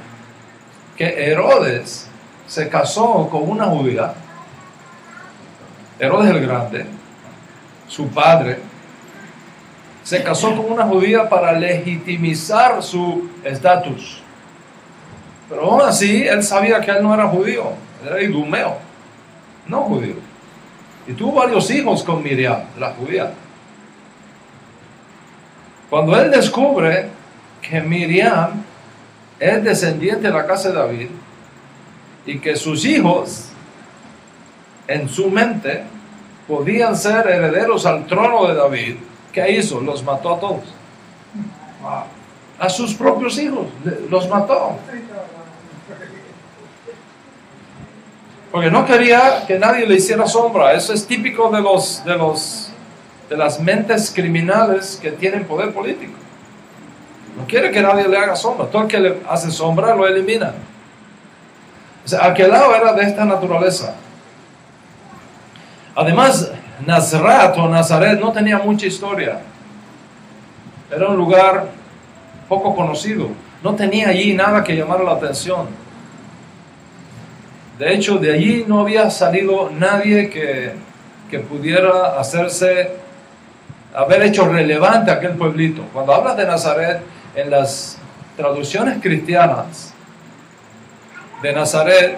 que Herodes se casó con una judía, Herodes el Grande, su padre, se casó con una judía para legitimizar su estatus. Pero aún así, él sabía que él no era judío, era idumeo, no judío. Y tuvo varios hijos con Miriam, la judía. Cuando él descubre que Miriam es descendiente de la casa de David y que sus hijos, en su mente, podían ser herederos al trono de David, ¿qué hizo? Los mató a todos. A sus propios hijos, los mató. Porque no quería que nadie le hiciera sombra. Eso es típico de las mentes criminales que tienen poder político. No quiere que nadie le haga sombra. Todo el que le hace sombra lo elimina. O sea, Arquelao era de esta naturaleza. Además, Nazaret o Nazaret no tenía mucha historia. Era un lugar poco conocido. No tenía allí nada que llamara la atención. De hecho, de allí no había salido nadie que pudiera haber hecho relevante aquel pueblito. Cuando hablas de Nazaret, en las traducciones cristianas de Nazaret,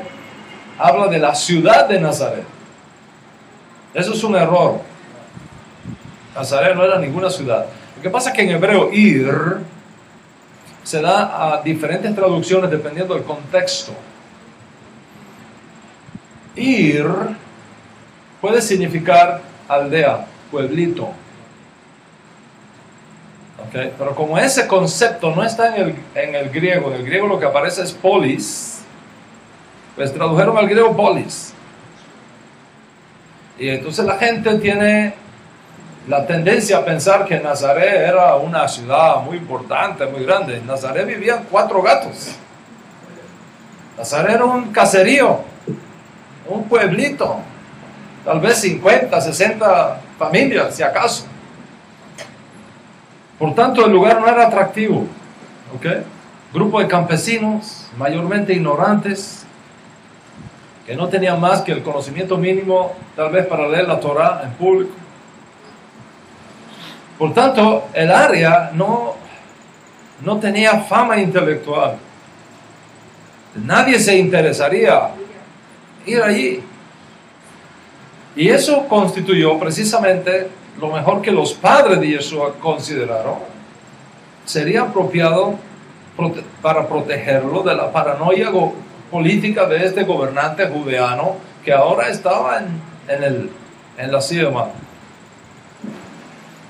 habla de la ciudad de Nazaret. Eso es un error. Nazaret no era ninguna ciudad. Lo que pasa es que en hebreo, ir, se da a diferentes traducciones dependiendo del contexto. Ir puede significar aldea, pueblito. Okay. Pero como ese concepto no está en el griego lo que aparece es polis, pues tradujeron al griego polis. Y entonces la gente tiene la tendencia a pensar que Nazaret era una ciudad muy importante, muy grande. En Nazaret vivían 4 gatos. Nazaret era un caserío, un pueblito, tal vez 50, 60 familias, si acaso. Por tanto, el lugar no era atractivo. ¿Okay? Grupo de campesinos, mayormente ignorantes, que no tenían más que el conocimiento mínimo, tal vez para leer la Torah en público. Por tanto, el área no tenía fama intelectual. Nadie se interesaría ir allí. Y eso constituyó precisamente lo mejor que los padres de Yeshua consideraron. Sería apropiado para protegerlo de la paranoia política de este gobernante judeano que ahora estaba en la silla de mando.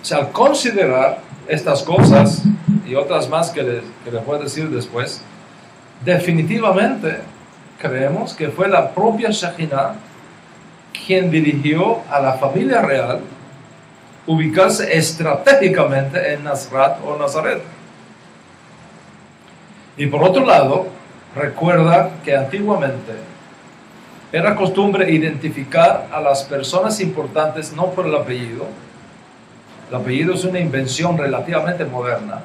O sea, al considerar estas cosas y otras más que les voy a decir después, definitivamente creemos que fue la propia Shekhinah quien dirigió a la familia real ubicarse estratégicamente en Nazaret o Nazaret. Y por otro lado, recuerda que antiguamente era costumbre identificar a las personas importantes no por el apellido. El apellido es una invención relativamente moderna,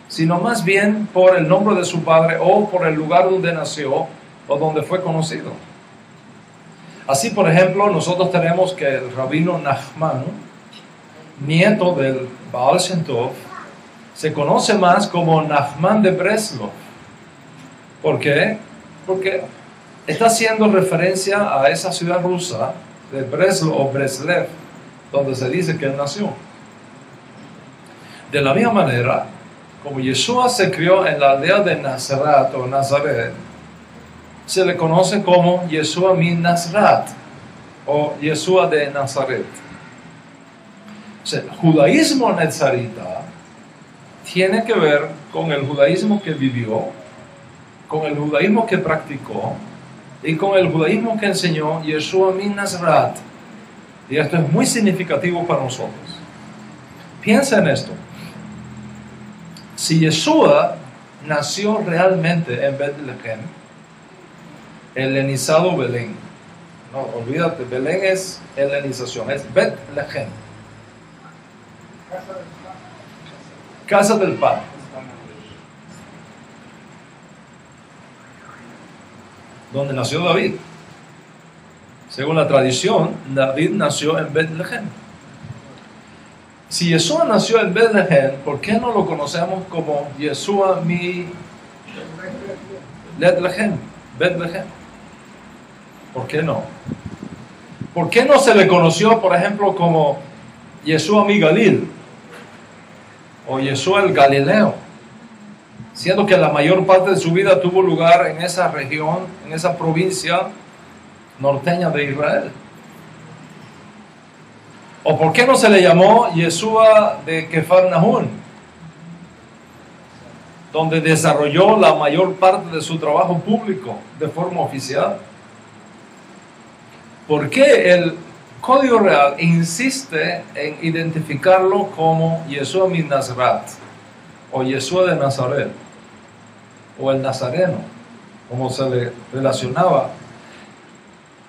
sino más bien por el nombre de su padre o por el lugar donde nació o donde fue conocido. Así, por ejemplo, nosotros tenemos que el rabino Nachman, nieto del Baal Shem Tov, se conoce más como Nachman de Breslov. ¿Por qué? Porque está haciendo referencia a esa ciudad rusa de Breslov o Breslev, donde se dice que él nació. De la misma manera, como Yeshua se crió en la aldea de Nazaret o Nazaret, se le conoce como Yeshua min Nazaret o Yeshua de Nazaret. O sea, el judaísmo nazarita tiene que ver con el judaísmo que vivió, con el judaísmo que practicó y con el judaísmo que enseñó Yeshua min Nazaret. Y esto es muy significativo para nosotros. Piensa en esto. Si Yeshua nació realmente en Betlehem, helenizado Belén, No, olvídate, Belén es helenización, es Bet-Lehem. Casa del pan. Donde nació David. Según la tradición, David nació en Bet-Lehem. Si Yeshua nació en Bet-Lehem, ¿por qué no lo conocemos como Yeshua mi Bet-Lehem? ¿Por qué no? ¿Por qué no se le conoció, por ejemplo, como Yeshua mi Galil? O Yeshua el Galileo, siendo que la mayor parte de su vida tuvo lugar en esa región, en esa provincia norteña de Israel. ¿O por qué no se le llamó Yeshua de Kefarnahum, donde desarrolló la mayor parte de su trabajo público de forma oficial? ¿Por qué el Código Real insiste en identificarlo como Yeshua min Nazaret, o Yeshua de Nazaret, o el Nazareno, como se le relacionaba,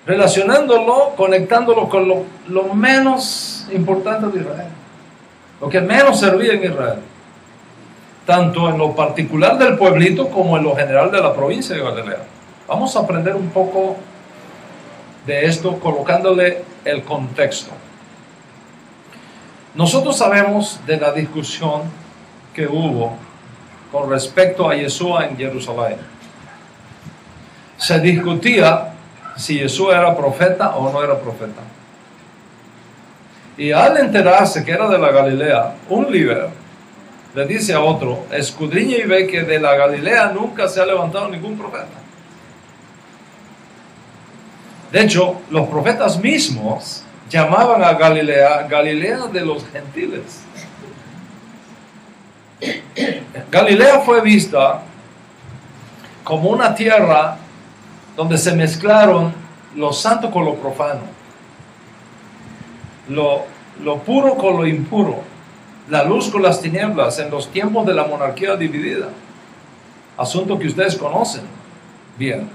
relacionándolo, conectándolo con lo menos importante de Israel, lo que menos servía en Israel, tanto en lo particular del pueblito como en lo general de la provincia de Galilea? Vamos a aprender un poco de esto colocándole el contexto. Nosotros sabemos de la discusión que hubo con respecto a Yeshua en Jerusalén. Se discutía si Yeshua era profeta o no era profeta. Y al enterarse que era de la Galilea, un líder le dice a otro: escudriña y ve que de la Galilea nunca se ha levantado ningún profeta. De hecho, los profetas mismos llamaban a Galilea, Galilea de los gentiles. Galilea fue vista como una tierra donde se mezclaron lo santo con lo profano, lo puro con lo impuro, la luz con las tinieblas, en los tiempos de la monarquía dividida. Asunto que ustedes conocen bien.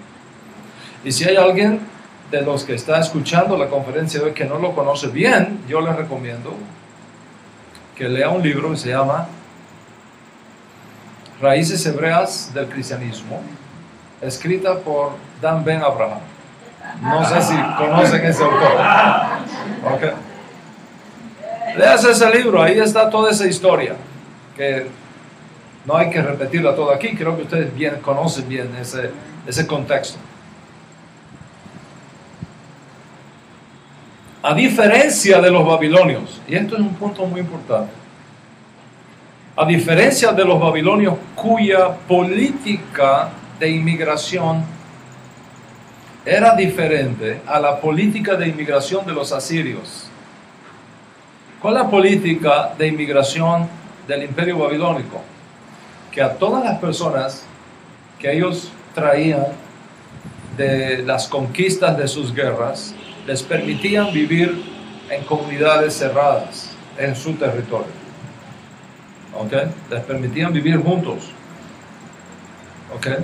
Y si hay alguien de los que está escuchando la conferencia de hoy que no lo conoce bien, yo les recomiendo que lea un libro que se llama Raíces Hebreas del Cristianismo, escrita por Dan Ben Abraham. No sé si conocen ese autor. Okay. Leas ese libro, ahí está toda esa historia, que no hay que repetirla toda aquí. Creo que ustedes conocen bien ese contexto. A diferencia de los babilonios, y esto es un punto muy importante, a diferencia de los babilonios cuya política de inmigración era diferente a la política de inmigración de los asirios. ¿Cuál es la política de inmigración del imperio babilónico? Que a todas las personas que ellos traían de las conquistas de sus guerras, les permitían vivir en comunidades cerradas en su territorio. ¿Okay? Les permitían vivir juntos. ¿Okay?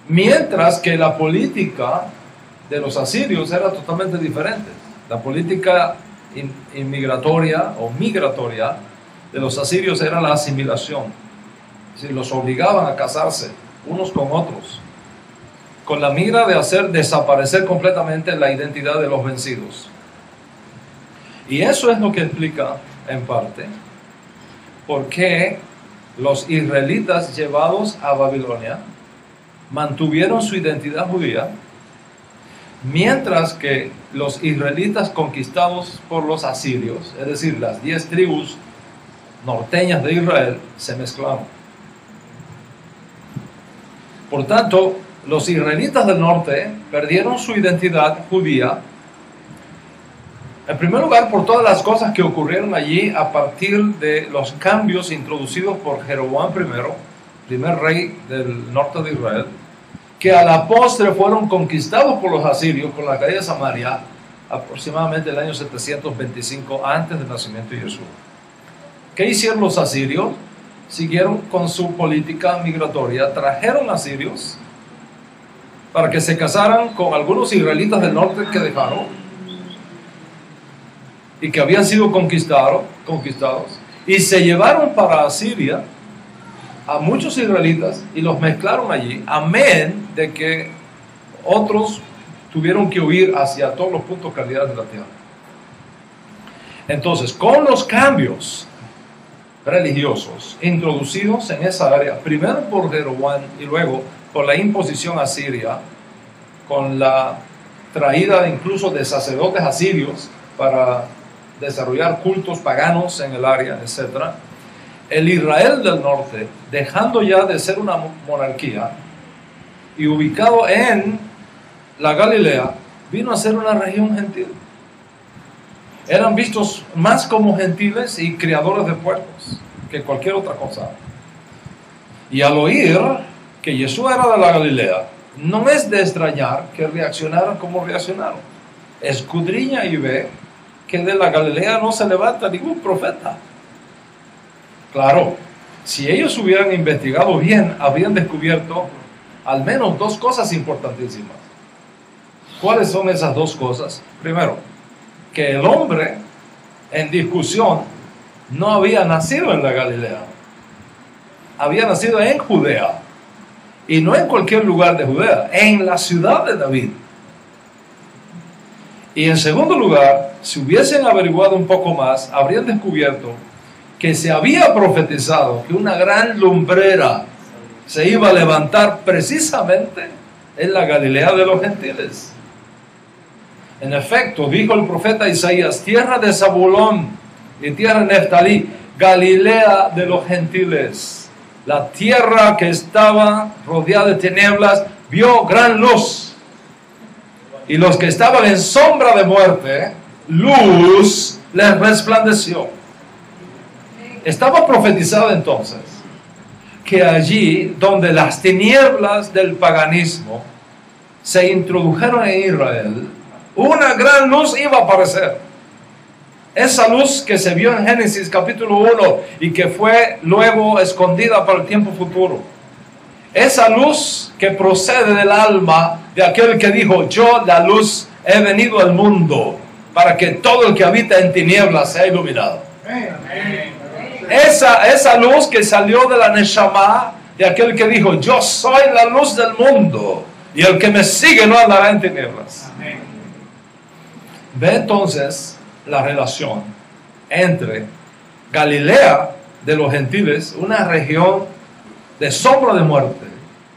Mientras que la política de los asirios era totalmente diferente. La política inmigratoria o migratoria de los asirios era la asimilación. Es decir, los obligaban a casarse unos con otros, con la mira de hacer desaparecer completamente la identidad de los vencidos. Y eso es lo que explica, en parte, por qué los israelitas llevados a Babilonia mantuvieron su identidad judía, mientras que los israelitas conquistados por los asirios, es decir, las 10 tribus norteñas de Israel, se mezclaron. Por tanto, los israelitas del norte perdieron su identidad judía, en primer lugar por todas las cosas que ocurrieron allí a partir de los cambios introducidos por Jeroboam I, primer rey del norte de Israel, que a la postre fueron conquistados por los asirios con la caída de Samaria aproximadamente el año 725 antes del nacimiento de Jesús. ¿Qué hicieron los asirios? Siguieron con su política migratoria, trajeron asirios para que se casaran con algunos israelitas del norte que dejaron y que habían sido conquistados, y se llevaron para Asiria a muchos israelitas y los mezclaron allí, amén de que otros tuvieron que huir hacia todos los puntos cardinales de la tierra. Entonces, con los cambios religiosos introducidos en esa área, primero por Jeroboam y luego por la imposición asiria, con la traída incluso de sacerdotes asirios para desarrollar cultos paganos en el área, etc., el Israel del norte, dejando ya de ser una monarquía y ubicado en la Galilea, vino a ser una región gentil. Eran vistos más como gentiles y criadores de puercos que cualquier otra cosa. Y al oír que Jesús era de la Galilea, no es de extrañar que reaccionaran como reaccionaron. Escudriña y ve que de la Galilea no se levanta ningún profeta. Claro, si ellos hubieran investigado bien, habrían descubierto al menos dos cosas importantísimas. ¿Cuáles son esas dos cosas? Primero, que el hombre en discusión no había nacido en la Galilea, había nacido en Judea, y no en cualquier lugar de Judea, en la ciudad de David. Y en segundo lugar, si hubiesen averiguado un poco más, habrían descubierto que se había profetizado que una gran lumbrera se iba a levantar precisamente en la Galilea de los gentiles. En efecto, dijo el profeta Isaías, tierra de Zabulón y tierra de Neftalí, Galilea de los gentiles. La tierra que estaba rodeada de tinieblas vio gran luz. Y los que estaban en sombra de muerte, luz les resplandeció. Estaba profetizado entonces que allí donde las tinieblas del paganismo se introdujeron en Israel, una gran luz iba a aparecer. Esa luz que se vio en Génesis capítulo 1 y que fue luego escondida para el tiempo futuro. Esa luz que procede del alma de aquel que dijo, yo la luz he venido al mundo para que todo el que habita en tinieblas sea iluminado. Esa luz que salió de la Neshama de aquel que dijo, yo soy la luz del mundo y el que me sigue no andará en tinieblas. Ve entonces la relación entre Galilea de los gentiles, una región de sombra de muerte,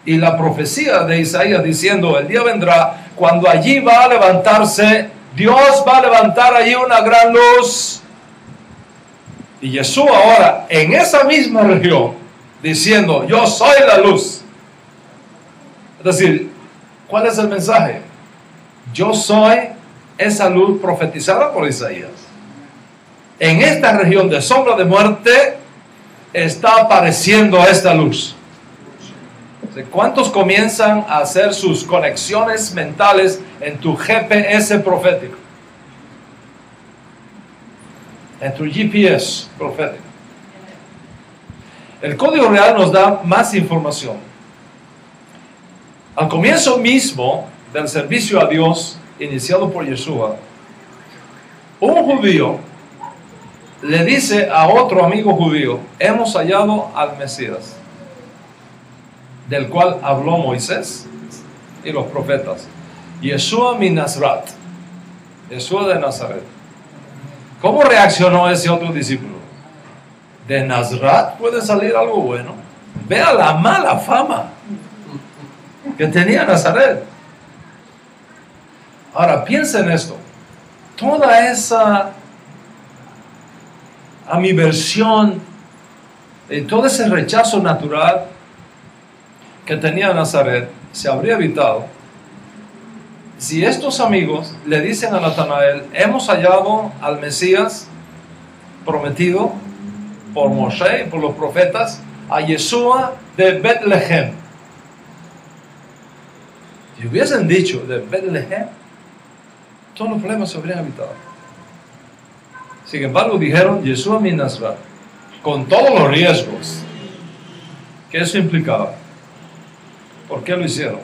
y la profecía de Isaías diciendo, el día vendrá cuando allí va a levantarse, Dios va a levantar allí una gran luz. Y Jesús ahora en esa misma región diciendo, yo soy la luz. Es decir, ¿cuál es el mensaje? Yo soy esa luz profetizada por Isaías. En esta región de sombra de muerte está apareciendo esta luz. ¿Cuántos comienzan a hacer sus conexiones mentales en tu GPS profético? En tu GPS profético. El Código Real nos da más información. Al comienzo mismo del servicio a Dios iniciado por Yeshua, un judío le dice a otro amigo judío, hemos hallado al Mesías, del cual habló Moisés y los profetas, Yeshua min Nazaret, Yeshua de Nazaret. ¿Cómo reaccionó ese otro discípulo? De Nazaret puede salir algo bueno. Vea la mala fama que tenía Nazaret. Ahora piensa en esto. Toda esa amiversión y todo ese rechazo natural que tenía Nazaret se habría evitado si estos amigos le dicen a Natanael, hemos hallado al Mesías prometido por Moshe y por los profetas, a Yeshua de Betlehem. Si hubiesen dicho de Betlehem, todos los problemas se habrían evitado. Sin embargo, dijeron Yeshua min Nazaret, con todos los riesgos que eso implicaba. ¿Por qué lo hicieron?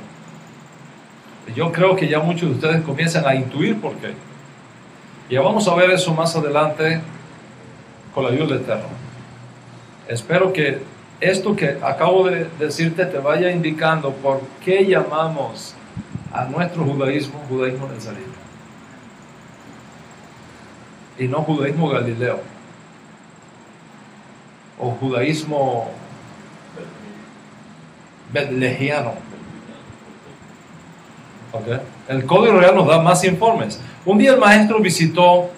Yo creo que ya muchos de ustedes comienzan a intuir por qué. Ya vamos a ver eso más adelante con la ayuda del Eterno. Espero que esto que acabo de decirte te vaya indicando por qué llamamos a nuestro judaísmo nazareno y no judaísmo galileo o judaísmo betlegiano. Okay. El Código Real nos da más informes. Un día el maestro visitó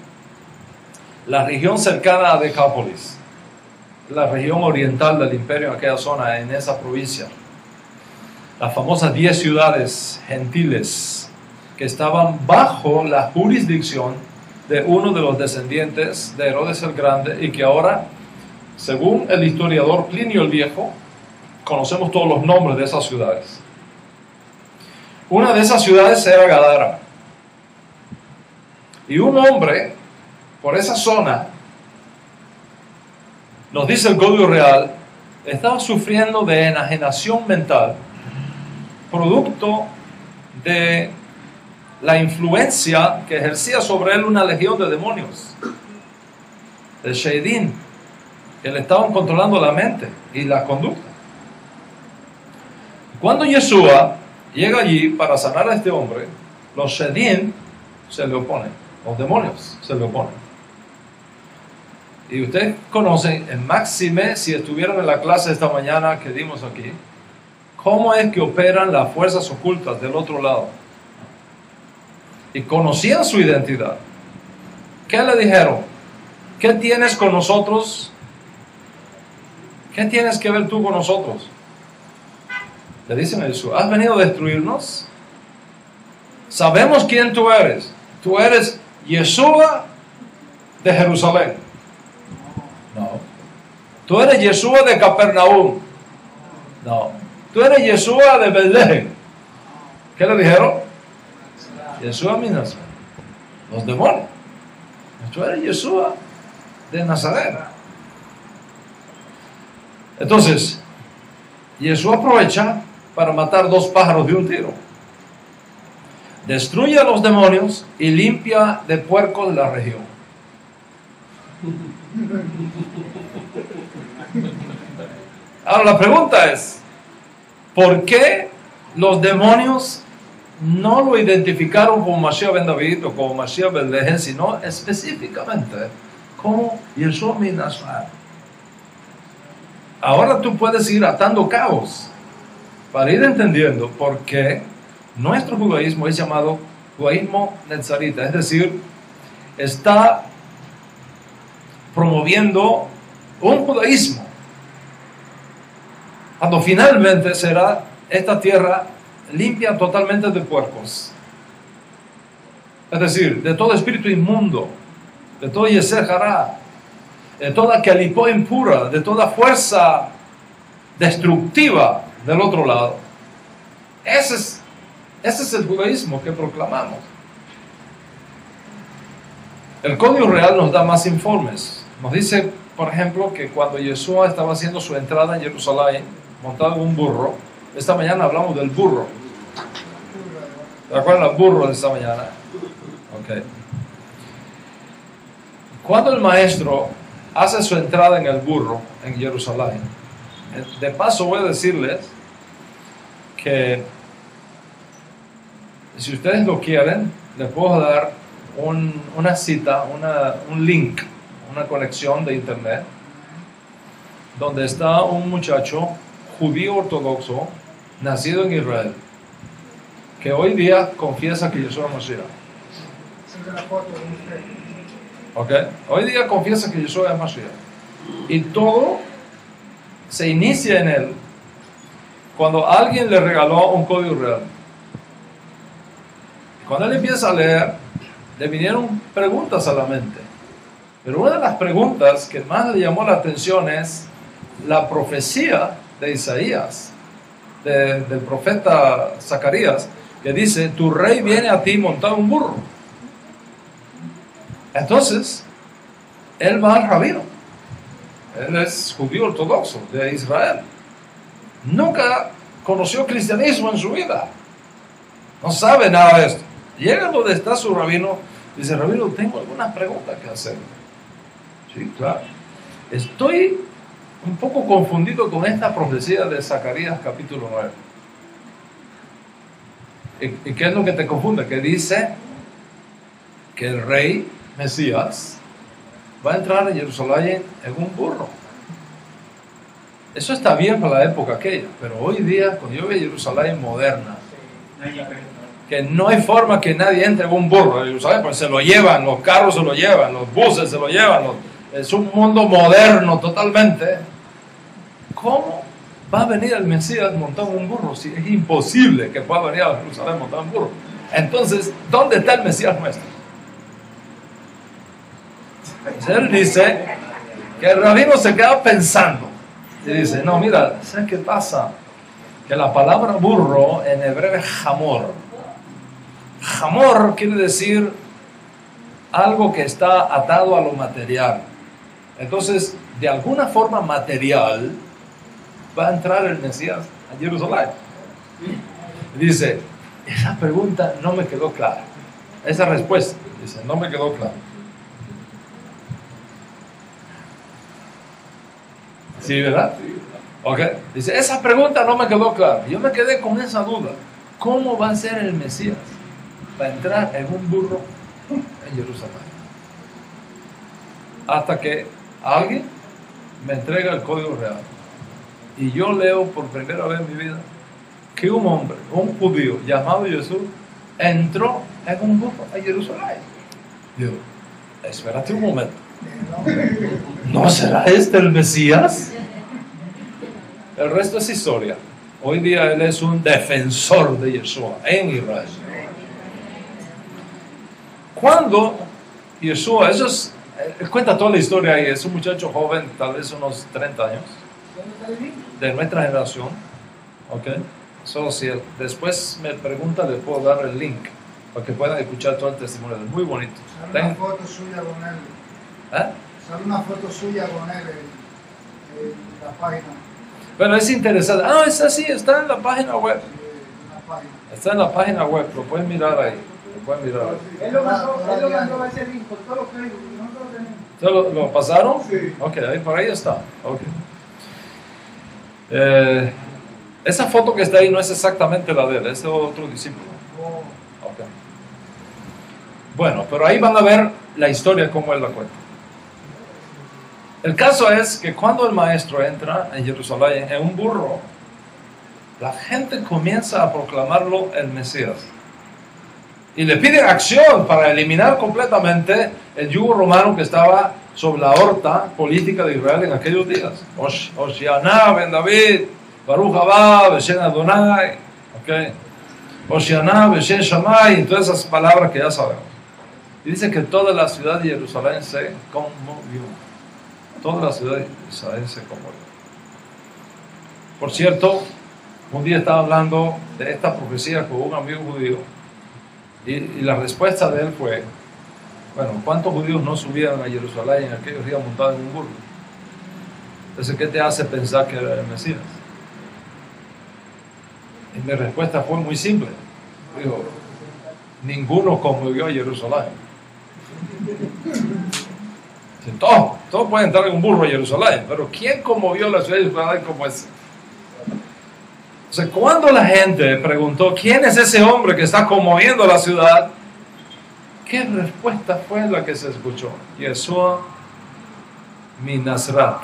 la región cercana a Decápolis, la región oriental del imperio en aquella zona, en esa provincia. Las famosas 10 ciudades gentiles que estaban bajo la jurisdicción de uno de los descendientes de Herodes el Grande y que ahora, según el historiador Plinio el Viejo, conocemos todos los nombres de esas ciudades. Una de esas ciudades era Gadara. Y un hombre por esa zona, nos dice el Código Real, estaba sufriendo de enajenación mental, producto de la influencia que ejercía sobre él una legión de demonios, de Sheidim, que le estaban controlando la mente y la conducta. Cuando Yeshua llega allí para sanar a este hombre, los Sheidim se le oponen, los demonios se le oponen. Y ustedes conocen, en máxime, si estuvieron en la clase esta mañana que dimos aquí, cómo es que operan las fuerzas ocultas del otro lado. Y conocían su identidad. ¿Qué le dijeron? ¿Qué tienes con nosotros? ¿Qué tienes que ver tú con nosotros? Le dicen a Jesús, ¿has venido a destruirnos? Sabemos quién tú eres. Tú eres Yeshua de Jerusalén. No. Tú eres Yeshua de Capernaum. No. Tú eres Yeshua de Belén. ¿Qué le dijeron? Yeshua mi Nazaret. Los demonios. Tú eres Yeshua de Nazaret. Entonces, Yeshua aprovecha para matar 2 pájaros de un tiro. Destruye a los demonios y limpia de puercos la región. Ahora la pregunta es, ¿por qué los demonios no lo identificaron como Mashiach ben David o como Mashiach ben Lejen, sino específicamente como Yeshua mi Nazaret? Ahora tú puedes ir atando cabos para ir entendiendo por qué nuestro judaísmo es llamado judaísmo nazarita, es decir, está promoviendo un judaísmo cuando finalmente será esta tierra limpia totalmente de puercos, es decir, de todo espíritu inmundo, de todo yeser hará, de toda calipó impura, de toda fuerza destructiva del otro lado. Ese es el judaísmo que proclamamos. El Código Real nos da más informes. Nos dice, por ejemplo, que cuando Yeshua estaba haciendo su entrada en Jerusalén, montado en un burro, esta mañana hablamos del burro. ¿Se acuerdan del burro de esta mañana? Ok. Cuando el maestro hace su entrada en el burro en Jerusalén, de paso voy a decirles que si ustedes lo quieren, les puedo dar una cita, un link, una conexión de internet, donde está un muchacho judío ortodoxo, nacido en Israel, que hoy día confiesa que Yeshua es Mashiach. Okay. Hoy día confiesa que Yeshua es Mashiach. Y todo se inicia en él cuando alguien le regaló un código real. Cuando él empieza a leer, le vinieron preguntas a la mente. Pero una de las preguntas que más le llamó la atención es la profecía de Isaías, del profeta Zacarías, que dice, tu rey viene a ti montado en un burro. Entonces, él va al rabino. Él es judío ortodoxo de Israel. Nunca conoció cristianismo en su vida. no sabe nada de esto. Llega donde está su rabino, dice, rabino, tengo algunas preguntas que hacer. Sí, claro. Estoy un poco confundido con esta profecía de Zacarías capítulo 9. ¿Y qué es lo que te confunde? Que dice que el rey Mesías va a entrar a Jerusalén en un burro. Eso está bien para la época aquella, pero hoy día, cuando yo veo Jerusalén moderna, que no hay forma que nadie entre en un burro a Jerusalén, porque se lo llevan, los carros se lo llevan, los buses se lo llevan, es un mundo moderno totalmente. ¿Cómo va a venir el Mesías montado en un burro? Si es imposible que pueda venir a Jerusalén montado en un burro. Entonces, ¿dónde está el Mesías nuestro? Entonces, él dice que el rabino se queda pensando y dice, no, mira, ¿sabes qué pasa? Que la palabra burro en hebreo es jamor. Jamor quiere decir algo que está atado a lo material. Entonces, de alguna forma material, va a entrar el Mesías a Jerusalén. Dice, esa pregunta no me quedó clara. Esa respuesta, dice, no me quedó clara. ¿Sí, verdad? Ok. Dice, esa pregunta no me quedó clara. Yo me quedé con esa duda. ¿Cómo va a ser el Mesías? Va a entrar en un burro en Jerusalén. Hasta que alguien me entrega el código real. Y yo leo por primera vez en mi vida que un hombre, un judío llamado Jesús, entró en un burro a Jerusalén. Digo, espérate un momento. ¿No será este el Mesías? El resto es historia. Hoy día él es un defensor de Yeshua en Israel. Cuando Yeshua, él cuenta toda la historia ahí, es un muchacho joven, tal vez unos 30 años, de nuestra generación. Ok. Solo si después me pregunta, le puedo dar el link para que puedan escuchar todo el testimonio. Es muy bonito. Sale una foto suya con él. Sale una foto suya con él en la página. Bueno, es interesante. Ah, es así, está en la página web. Está en la página web, lo pueden mirar ahí. Lo pueden mirar ahí. Él lo mandó a ese link por todos los Facebook. ¿Lo pasaron? Sí. Ok, ahí por ahí está. Ok. Esa foto que está ahí no es exactamente la de él, es de otro discípulo. Okay. Bueno, pero ahí van a ver la historia como él la cuenta. El caso es que cuando el maestro entra en Jerusalén en un burro, la gente comienza a proclamarlo el Mesías. Y le piden acción para eliminar completamente el yugo romano que estaba sobre la horta política de Israel en aquellos días. Hoshiana ben David, Baruch Haba, Beshen Adonai, okay. Hoshiana, Beshen Shammai, y todas esas palabras que ya sabemos. Y dice que toda la ciudad de Jerusalén se conmovió. Toda la ciudad de Israel se conmovió. Por cierto, un día estaba hablando de esta profecía con un amigo judío y la respuesta de él fue, bueno, ¿cuántos judíos no subían a Jerusalén en aquellos días montados en un burro? Entonces, ¿qué te hace pensar que era el Mesías? Y mi respuesta fue muy simple. Digo, ninguno conmovió a Jerusalén. Todos pueden entrar en un burro a Jerusalén, pero ¿quién conmovió la ciudad de Jerusalén como ese? O sea, cuando la gente preguntó quién es ese hombre que está conmoviendo la ciudad, ¿qué respuesta fue la que se escuchó? Yeshua mi Nazaret.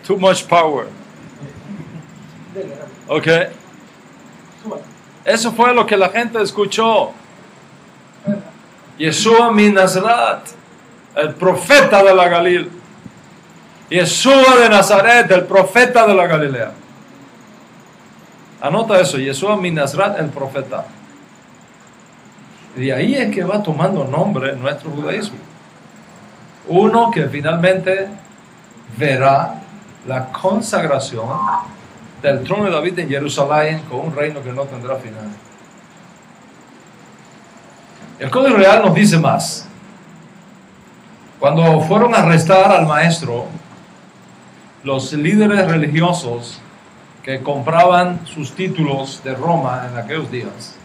Too much power. Ok. Eso fue lo que la gente escuchó. Yeshua mi Nazaret, el profeta de la Galilea. Yeshua de Nazaret, el profeta de la Galilea. Anota eso, Yeshua mi Nazaret, el profeta. Y ahí es que va tomando nombre nuestro judaísmo. Uno que finalmente verá la consagración del trono de David en Jerusalén con un reino que no tendrá final. El Código Real nos dice más. Cuando fueron a arrestar al maestro, los líderes religiosos que compraban sus títulos de Roma en aquellos días,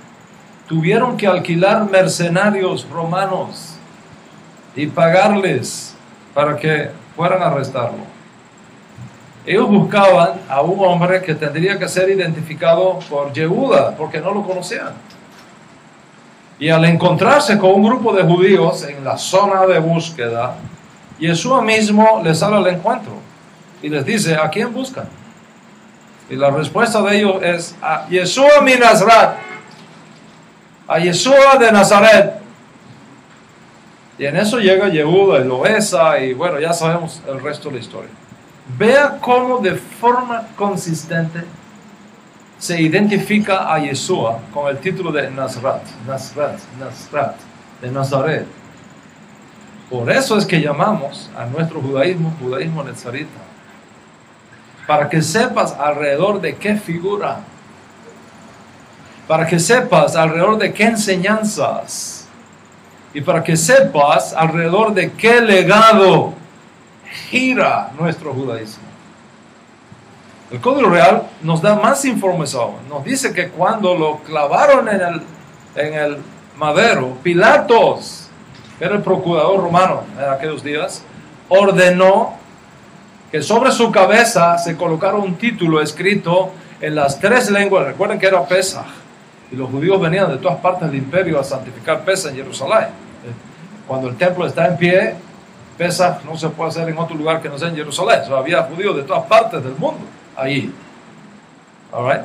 tuvieron que alquilar mercenarios romanos y pagarles para que fueran a arrestarlo. Ellos buscaban a un hombre que tendría que ser identificado por Yehuda, porque no lo conocían. Y al encontrarse con un grupo de judíos en la zona de búsqueda, Yeshua mismo les sale al encuentro y les dice: ¿a quién buscan? Y la respuesta de ellos es: a Yeshua mi Nazaret, a Yeshua de Nazaret. Y en eso llega Yehuda y lo besa, y bueno, ya sabemos el resto de la historia. Vea cómo de forma consistente se identifica a Yeshua con el título de Nazaret, de Nazaret. Por eso es que llamamos a nuestro judaísmo, judaísmo nazarita. Para que sepas alrededor de qué figura, para que sepas alrededor de qué enseñanzas, y para que sepas alrededor de qué legado gira nuestro judaísmo. El Código Real nos da más información. Nos dice que cuando lo clavaron en el madero, Pilatos, que era el procurador romano en aquellos días, ordenó que sobre su cabeza se colocara un título escrito en las 3 lenguas. Recuerden que era Pesaj, y los judíos venían de todas partes del imperio a santificar Pesaj en Jerusalén. Cuando el templo está en pie, Pesaj no se puede hacer en otro lugar que no sea en Jerusalén. Había judíos de todas partes del mundo allí. All right.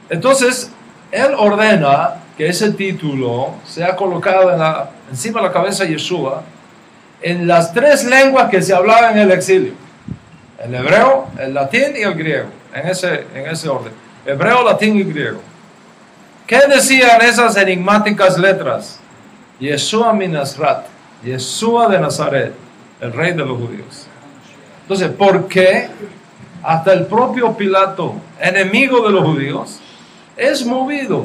Entonces, él ordena que ese título sea colocado encima de la cabeza de Yeshua en las 3 lenguas que se hablaban en el exilio: el hebreo, el latín y el griego, en ese orden: hebreo, latín y griego. ¿Qué decían esas enigmáticas letras? Yeshua mi Nazaret, Yeshua de Nazaret, el rey de los judíos. Entonces, ¿por qué hasta el propio Pilato, enemigo de los judíos, es movido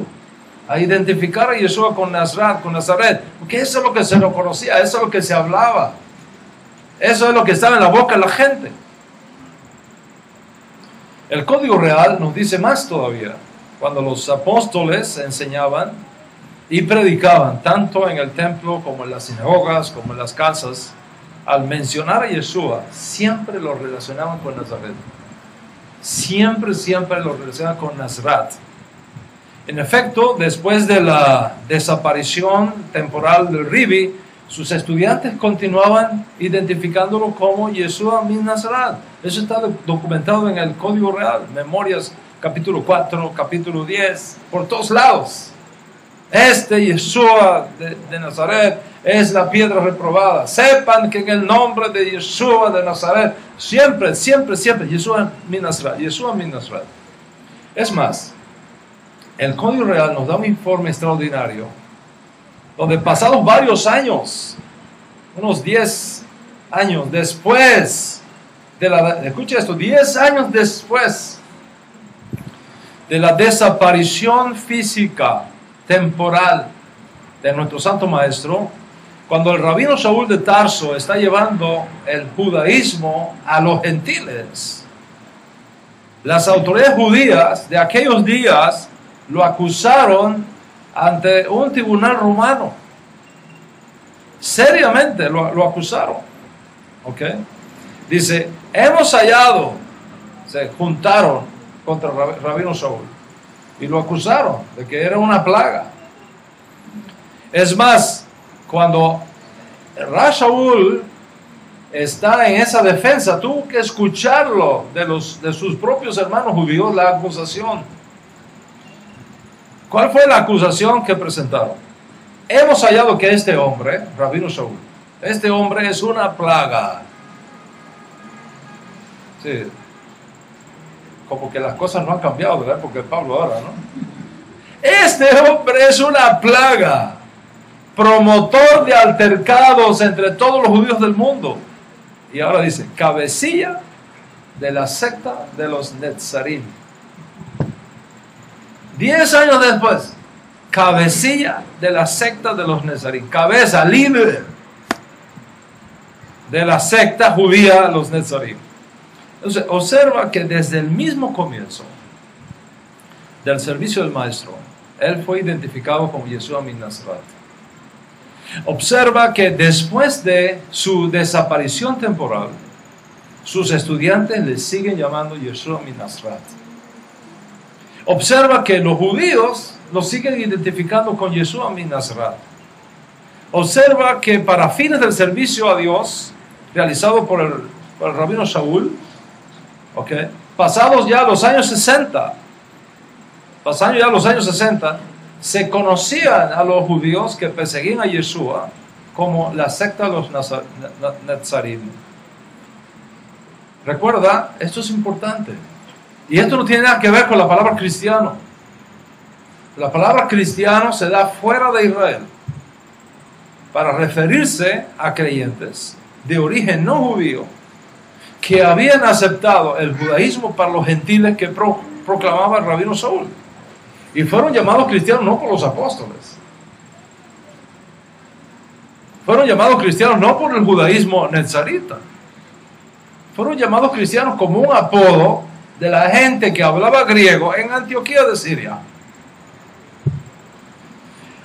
a identificar a Yeshua con Nazaret? Porque eso es lo que se lo conocía, eso es lo que se hablaba, eso es lo que estaba en la boca de la gente. El Código Real nos dice más todavía. Cuando los apóstoles enseñaban y predicaban, tanto en el templo como en las sinagogas, como en las casas, al mencionar a Yeshua, siempre lo relacionaban con Nazaret. Siempre lo relacionaban con Nazaret. En efecto, después de la desaparición temporal del Ribi, sus estudiantes continuaban identificándolo como Yeshua mi Nazaret. Eso está documentado en el Código Real, Memorias, capítulo 4, capítulo 10, por todos lados. Yeshua de Nazaret es la piedra reprobada. Sepan que en el nombre de Yeshua de Nazaret, siempre, Yeshua mi Nazaret, Yeshua mi Nazaret. Es más, el Código Real nos da un informe extraordinario, donde pasados varios años, unos 10 años después escucha esto, 10 años después de la desaparición física temporal de nuestro Santo Maestro, cuando el rabino Shaul de Tarso está llevando el judaísmo a los gentiles, las autoridades judías de aquellos días lo acusaron ante un tribunal romano. Seriamente lo acusaron. ¿Ok? Dice: hemos hallado, se juntaron contra el rabino Shaul y lo acusaron de que era una plaga. Es más, cuando Shaul está en esa defensa, tuvo que escucharlo de sus propios hermanos judíos, la acusación. ¿Cuál fue la acusación que presentaron? Hemos hallado que este hombre, rabino Shaul, este hombre es una plaga. Sí. Como que las cosas no han cambiado, ¿verdad? Porque Pablo ahora, ¿no? Este hombre es una plaga, promotor de altercados entre todos los judíos del mundo. Y ahora dice, cabecilla de la secta de los Netzarim. 10 años después, cabecilla de la secta de los Netzarim. Cabeza, líder. de la secta judía, los Netzarim. Entonces, observa que desde el mismo comienzo del servicio del Maestro, él fue identificado como Yeshua min Nazaret. Observa que después de su desaparición temporal, sus estudiantes le siguen llamando Yeshua min Nazaret. Observa que los judíos lo siguen identificando con Yeshua min Nazaret. Observa que para fines del servicio a Dios, realizado por el rabino Shaul, pasados ya los años 60, se conocían a los judíos que perseguían a Yeshua como la secta de los Netzarim. Recuerda, esto es importante. Y esto no tiene nada que ver con la palabra cristiano. La palabra cristiano se da fuera de Israel para referirse a creyentes de origen no judío que habían aceptado el judaísmo para los gentiles que proclamaba el rabino Saúl. Y fueron llamados cristianos no por los apóstoles. Fueron llamados cristianos no por el judaísmo netzarita. Fueron llamados cristianos como un apodo de la gente que hablaba griego en Antioquía de Siria.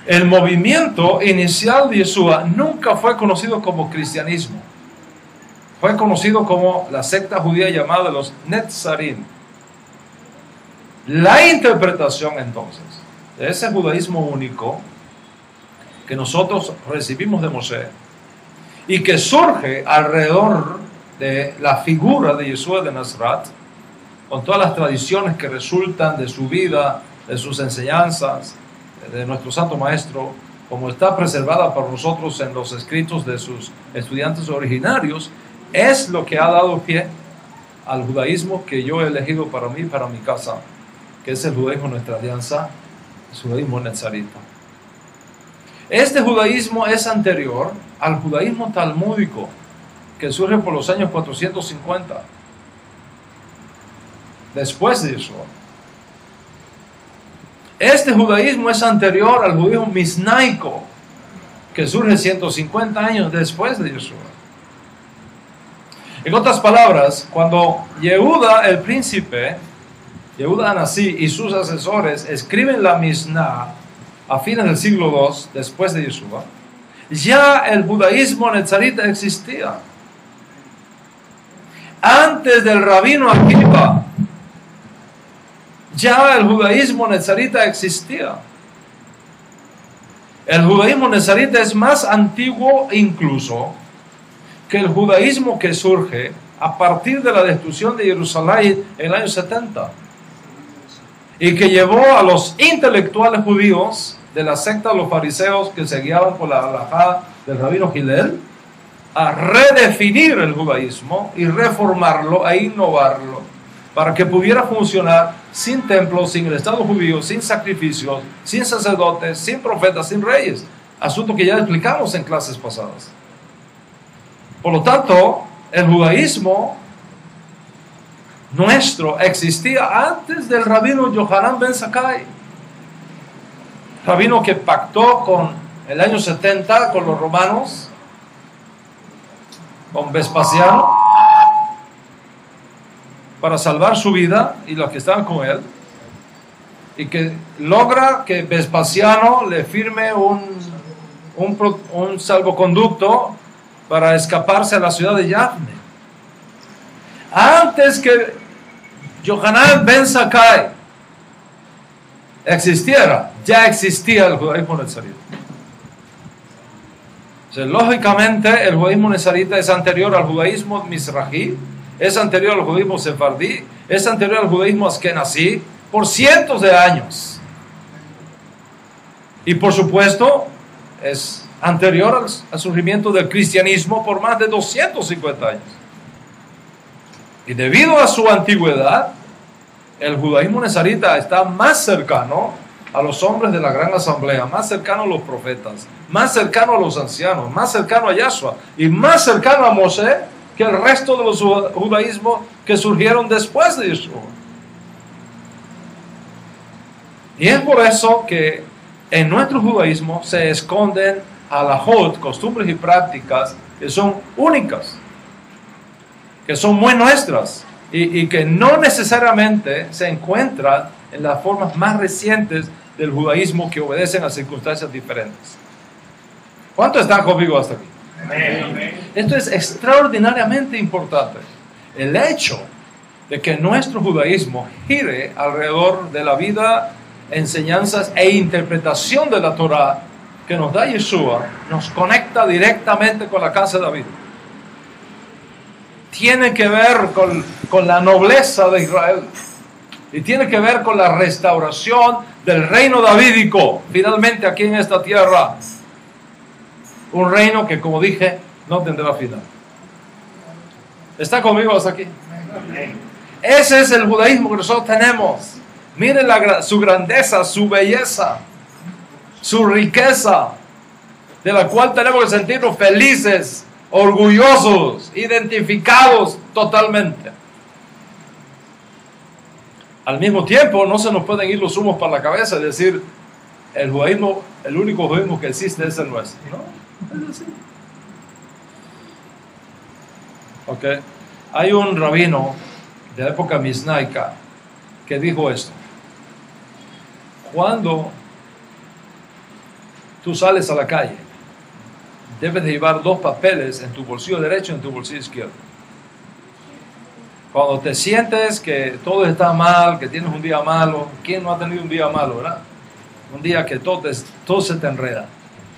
El movimiento inicial de Yeshua nunca fue conocido como cristianismo. Fue conocido como la secta judía llamada los Netzarim. La interpretación entonces de ese judaísmo único que nosotros recibimos de Moshe y que surge alrededor de la figura de Yeshua de Nazaret, con todas las tradiciones que resultan de su vida, de sus enseñanzas, de nuestro Santo Maestro, como está preservada por nosotros en los escritos de sus estudiantes originarios, es lo que ha dado pie al judaísmo que yo he elegido para mí, para mi casa, que es el judaísmo de nuestra alianza, el judaísmo netzarita. Este judaísmo es anterior al judaísmo talmúdico que surge por los años 450, después de Yeshua. Este judaísmo es anterior al judaísmo misnaico que surge 150 años después de Yeshua. En otras palabras, cuando Yehuda el príncipe, Yehuda Anasí y sus asesores escriben la Mishnah a fines del siglo II después de Yeshua, ya el judaísmo netzarita existía. Antes del rabino Akiva, ya el judaísmo netzarita existía. El judaísmo netzarita es más antiguo incluso que el judaísmo que surge a partir de la destrucción de Jerusalén en el año 70 y que llevó a los intelectuales judíos de la secta de los fariseos que se guiaban por la halajá del rabino Hillel a redefinir el judaísmo y reformarlo e innovarlo para que pudiera funcionar sin templos, sin el Estado judío, sin sacrificios, sin sacerdotes, sin profetas, sin reyes. Asunto que ya explicamos en clases pasadas. Por lo tanto, el judaísmo nuestro existía antes del rabino Yohanan ben Zakkai, rabino que pactó con el año 70 con los romanos, con Vespasiano, para salvar su vida y los que estaban con él, y que logra que Vespasiano le firme un salvoconducto para escaparse a la ciudad de Yavne. Antes que Yohanan ben Zakkai existiera, ya existía el judaísmo nezarita. O sea, lógicamente el judaísmo nezarita es anterior al judaísmo mizrahi, es anterior al judaísmo sefardí, es anterior al judaísmo askenazí por cientos de años. Y por supuesto es anterior al surgimiento del cristianismo por más de 250 años. Y debido a su antigüedad, el judaísmo nezarita está más cercano a los hombres de la gran asamblea, más cercano a los profetas, más cercano a los ancianos, más cercano a Yahshua y más cercano a Moshe que el resto de los judaísmos que surgieron después de Yeshua. Y es por eso que en nuestro judaísmo se esconden halajot, costumbres y prácticas que son únicas, que son muy nuestras y que no necesariamente se encuentran en las formas más recientes del judaísmo que obedecen a circunstancias diferentes. ¿Cuántos están conmigo hasta aquí? Amén. Esto es extraordinariamente importante. El hecho de que nuestro judaísmo gire alrededor de la vida, enseñanzas e interpretación de la Torá que nos da Yeshua, nos conecta directamente con la casa de David. Tiene que ver con la nobleza de Israel y tiene que ver con la restauración del reino davídico finalmente aquí en esta tierra. Un reino que, como dije, no tendrá final. ¿Está conmigo hasta aquí? Ese es el judaísmo que nosotros tenemos. Miren su grandeza, su belleza, su riqueza, de la cual tenemos que sentirnos felices, orgullosos, identificados totalmente. Al mismo tiempo, no se nos pueden ir los humos para la cabeza y decir, el judaísmo, el único judaísmo que existe es el nuestro. ¿No? Es así. Okay. Hay un rabino de la época misnaica que dijo esto: cuando tú sales a la calle, debes de llevar 2 papeles en tu bolsillo derecho y en tu bolsillo izquierdo. Cuando te sientes que todo está mal, que tienes un día malo, ¿quién no ha tenido un día malo, verdad? Un día que todo se te enreda,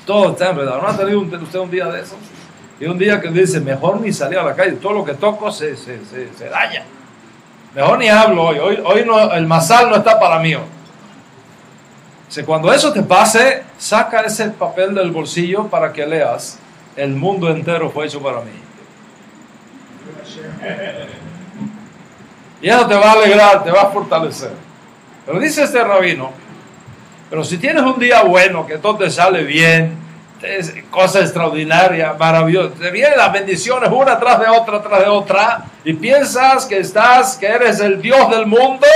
todo está enredado. ¿No ha tenido usted un día de esos? Y un día que dice, mejor ni salir a la calle, todo lo que toco se daña. Mejor ni hablo hoy no, el masal no está para mí. Cuando eso te pase, saca ese papel del bolsillo para que leas, el mundo entero fue hecho para mí. Y eso te va a alegrar, te va a fortalecer. Pero dice este rabino, pero si tienes un día bueno, que todo te sale bien, cosa extraordinaria, maravillosa, te vienen las bendiciones una tras de otra, y piensas que eres el Dios del mundo,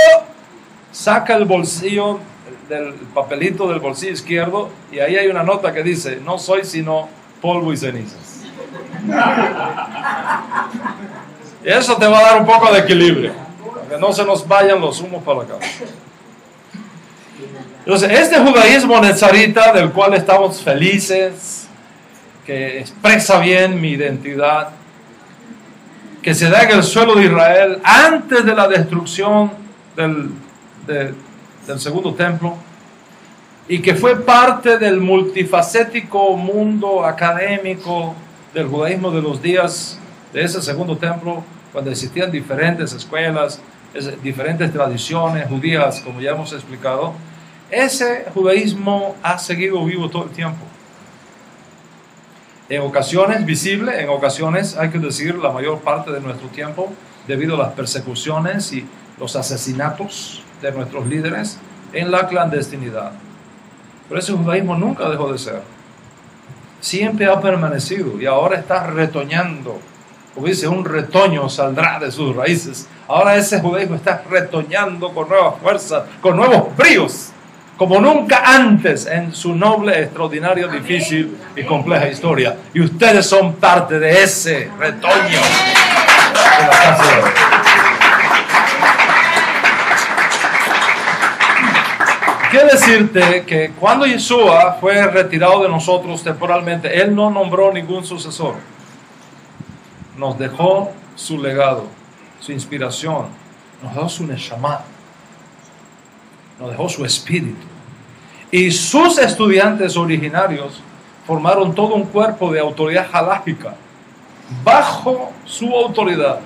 saca el bolsillo del papelito del bolsillo izquierdo y ahí hay una nota que dice, no soy sino polvo y cenizas. Y eso te va a dar un poco de equilibrio, para que no se nos vayan los humos para la cabeza. Entonces, este judaísmo nezarita del cual estamos felices, que expresa bien mi identidad, que se da en el suelo de Israel antes de la destrucción del segundo templo, y que fue parte del multifacético mundo académico del judaísmo de los días de ese segundo templo, cuando existían diferentes escuelas, diferentes tradiciones judías, como ya hemos explicado. Ese judaísmo ha seguido vivo todo el tiempo. En ocasiones visible, en ocasiones, hay que decir, la mayor parte de nuestro tiempo, debido a las persecuciones y los asesinatos de nuestros líderes, en la clandestinidad. Pero ese judaísmo nunca dejó de ser. Siempre ha permanecido y ahora está retoñando. Como dice, un retoño saldrá de sus raíces. Ahora ese judaísmo está retoñando con nuevas fuerzas, con nuevos bríos, como nunca antes en su noble, extraordinaria, difícil y compleja historia. Y ustedes son parte de ese retoño de la casa de Dios. Quiero decirte que cuando Yeshua fue retirado de nosotros temporalmente, Él no nombró ningún sucesor. Nos dejó su legado, su inspiración, nos dejó su neshama, nos dejó su espíritu. Y sus estudiantes originarios formaron todo un cuerpo de autoridad halágica bajo su autoridad.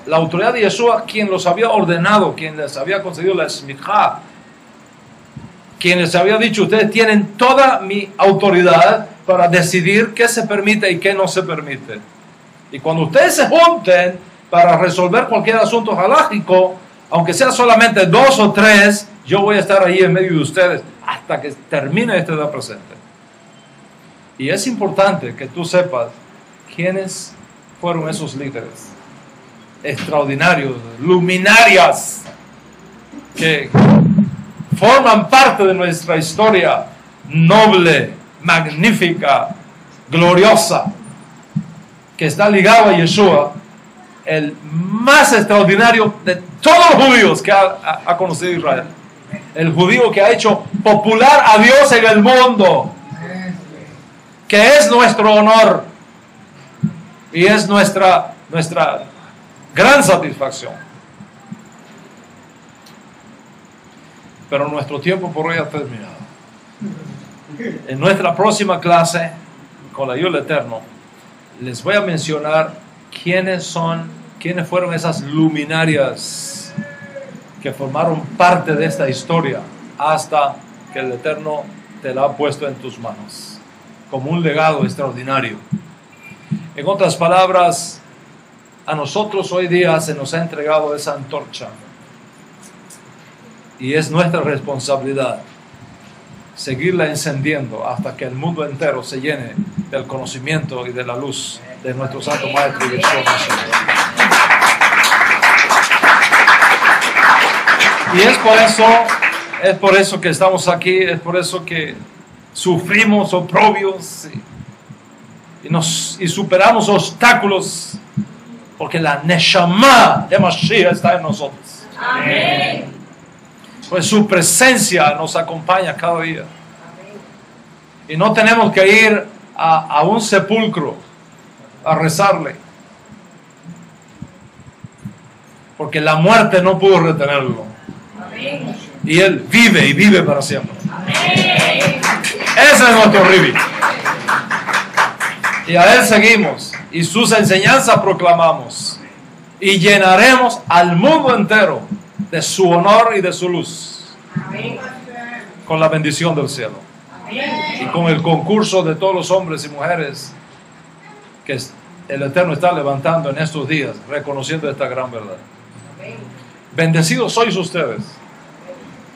La autoridad de Yeshua, quien los había ordenado, quien les había concedido la esmijá, quien les había dicho, ustedes tienen toda mi autoridad para decidir qué se permite y qué no se permite. Y cuando ustedes se junten para resolver cualquier asunto halágico, aunque sea solamente 2 o 3, yo voy a estar ahí en medio de ustedes hasta que termine esta edad presente. Y es importante que tú sepas quiénes fueron esos líderes extraordinarios, luminarias, que forman parte de nuestra historia noble, magnífica, gloriosa, que está ligado a Yeshua, el más extraordinario de todos los judíos que ha conocido Israel. El judío que ha hecho popular a Dios en el mundo, que es nuestro honor y es nuestra gran satisfacción. Pero nuestro tiempo por hoy ha terminado. En nuestra próxima clase, con la ayuda del Eterno, les voy a mencionar quiénes fueron esas luminarias que formaron parte de esta historia hasta que el Eterno te la ha puesto en tus manos, como un legado extraordinario. En otras palabras, a nosotros hoy día se nos ha entregado esa antorcha y es nuestra responsabilidad seguirla encendiendo hasta que el mundo entero se llene del conocimiento y de la luz de nuestro Santo Maestro Yeshua Mashiach. Y es por eso que estamos aquí, es por eso que sufrimos oprobios y superamos obstáculos, porque la Neshama de Mashiach está en nosotros. Amén. Pues su presencia nos acompaña cada día. Y no tenemos que ir a un sepulcro a rezarle, porque la muerte no pudo retenerlo. Amén. Y Él vive y vive para siempre. Amén. Ese es nuestro Ribi. Y a Él seguimos y sus enseñanzas proclamamos y llenaremos al mundo entero de su honor y de su luz. Amén. Con la bendición del cielo. Amén. Y con el concurso de todos los hombres y mujeres que el Eterno está levantando en estos días, reconociendo esta gran verdad. Amén. Bendecidos sois ustedes,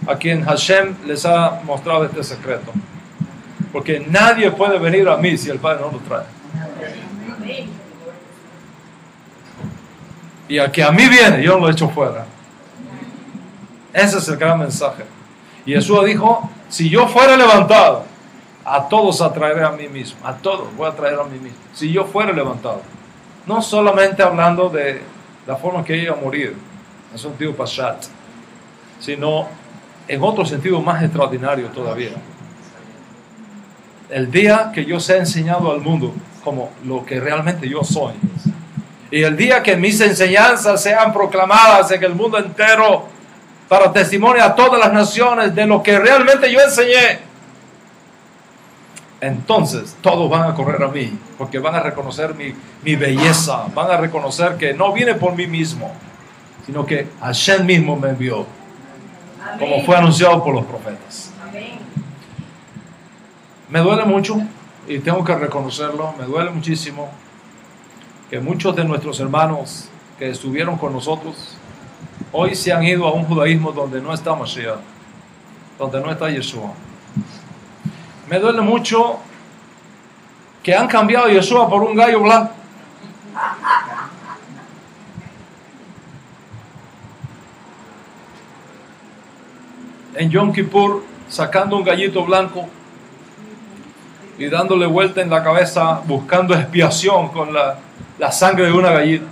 a quien Hashem les ha mostrado este secreto, porque nadie puede venir a mí si el Padre no lo trae. Amén. Y a que a mí viene, yo lo echo fuera. Ese es el gran mensaje. Y Jesús dijo, si yo fuera levantado, a todos atraeré a mí mismo. A todos voy a traer a mí mismo. Si yo fuera levantado. No solamente hablando de la forma que iba a morir, en sentido pashat, sino en otro sentido más extraordinario todavía. El día que yo sea enseñado al mundo como lo que realmente yo soy. Y el día que mis enseñanzas sean proclamadas en el mundo entero para testimonio a todas las naciones de lo que realmente yo enseñé, entonces todos van a correr a mí, porque van a reconocer mi belleza, van a reconocer que no viene por mí mismo, sino que Hashem mismo me envió. Amén. Como fue anunciado por los profetas. Amén. Me duele mucho, y tengo que reconocerlo, me duele muchísimo que muchos de nuestros hermanos que estuvieron con nosotros hoy se han ido a un judaísmo donde no está Mashiach, donde no está Yeshua. Me duele mucho que han cambiado a Yeshua por un gallo blanco. En Yom Kippur, sacando un gallito blanco y dándole vuelta en la cabeza, buscando expiación con la sangre de una gallina.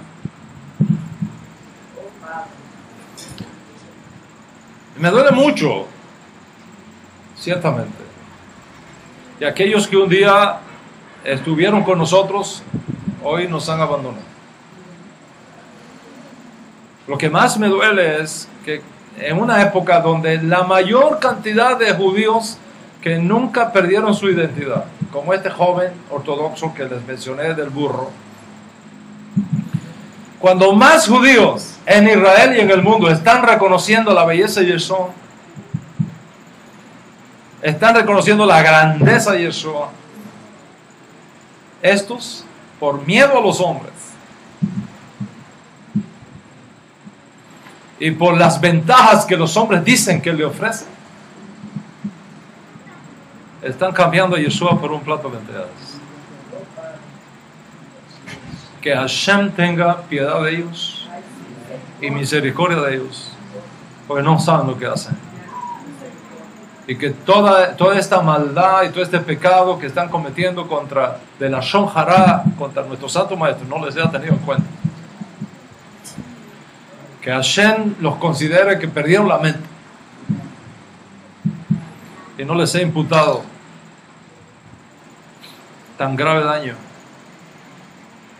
Me duele mucho, ciertamente. Y aquellos que un día estuvieron con nosotros, hoy nos han abandonado. Lo que más me duele es que en una época donde la mayor cantidad de judíos que nunca perdieron su identidad, como este joven ortodoxo que les mencioné del burro, cuando más judíos en Israel y en el mundo están reconociendo la belleza de Yeshua, están reconociendo la grandeza de Yeshua, estos, por miedo a los hombres y por las ventajas que los hombres dicen que le ofrecen, están cambiando a Yeshua por un plato de lentejas. Que Hashem tenga piedad de ellos y misericordia de ellos, porque no saben lo que hacen. y que toda esta maldad y todo este pecado que están cometiendo de la Lashon Hara contra nuestros santos maestros no les haya tenido en cuenta. Que Hashem los considere que perdieron la mente y no les he imputado tan grave daño.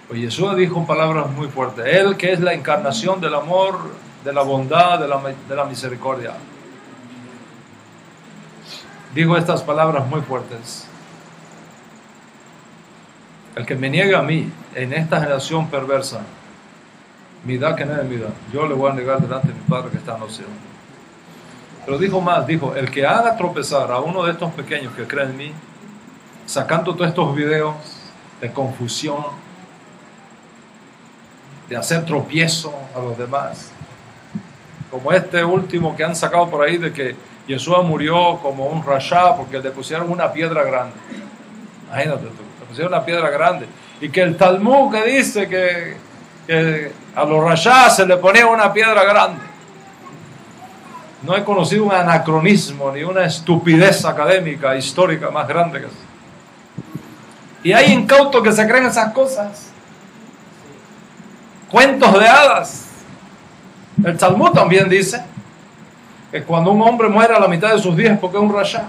Pues Yeshua dijo palabras muy fuertes. Él, que es la encarnación del amor, de la bondad, de la misericordia, digo estas palabras muy fuertes. El que me niega a mí en esta generación perversa, midá que no es midá, yo le voy a negar delante de mi Padre que está en los cielos. Pero dijo más, dijo, el que haga tropezar a uno de estos pequeños que creen en mí, sacando todos estos videos de confusión, de hacer tropiezo a los demás, como este último que han sacado por ahí de que Yeshua murió como un rasha porque le pusieron una piedra grande. Imagínate tú, le pusieron una piedra grande. Y que el Talmud que dice que a los rasha se le ponía una piedra grande. No he conocido un anacronismo ni una estupidez académica, histórica más grande que eso. Y hay incautos que se creen esas cosas. Cuentos de hadas. El Talmud también dice que cuando un hombre muere a la mitad de sus días es porque es un rasha.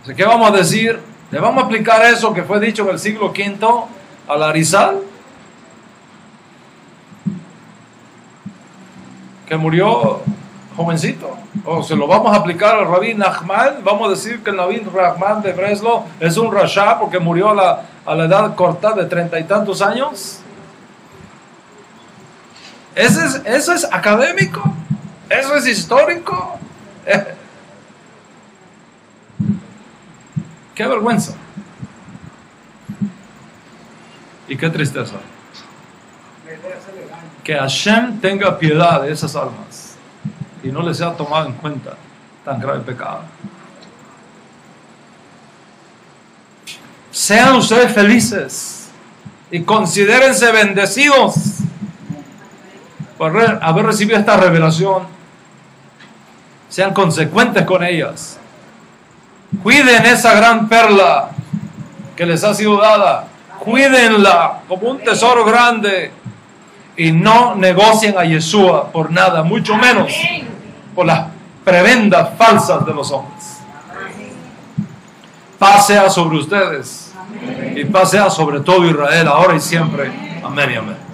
Así que vamos a decir, le vamos a aplicar eso que fue dicho en el siglo V al Arizal, que murió jovencito, o se lo vamos a aplicar al Rabí Nachman, vamos a decir que el Rabí Nachman de Breslo es un rasha porque murió a la edad corta de 30 y tantos años. ¿Eso es académico? ¿Eso es histórico? ¡Qué vergüenza! Y qué tristeza. Que Hashem tenga piedad de esas almas y no les sea tomado en cuenta tan grave pecado. Sean ustedes felices y considérense bendecidos por haber recibido esta revelación. Sean consecuentes con ellas. Cuiden esa gran perla que les ha sido dada. Cuídenla como un tesoro grande. Y no negocien a Yeshua por nada, mucho menos por las prebendas falsas de los hombres. Paz sea sobre ustedes y paz sea sobre todo Israel, ahora y siempre. Amén y amén.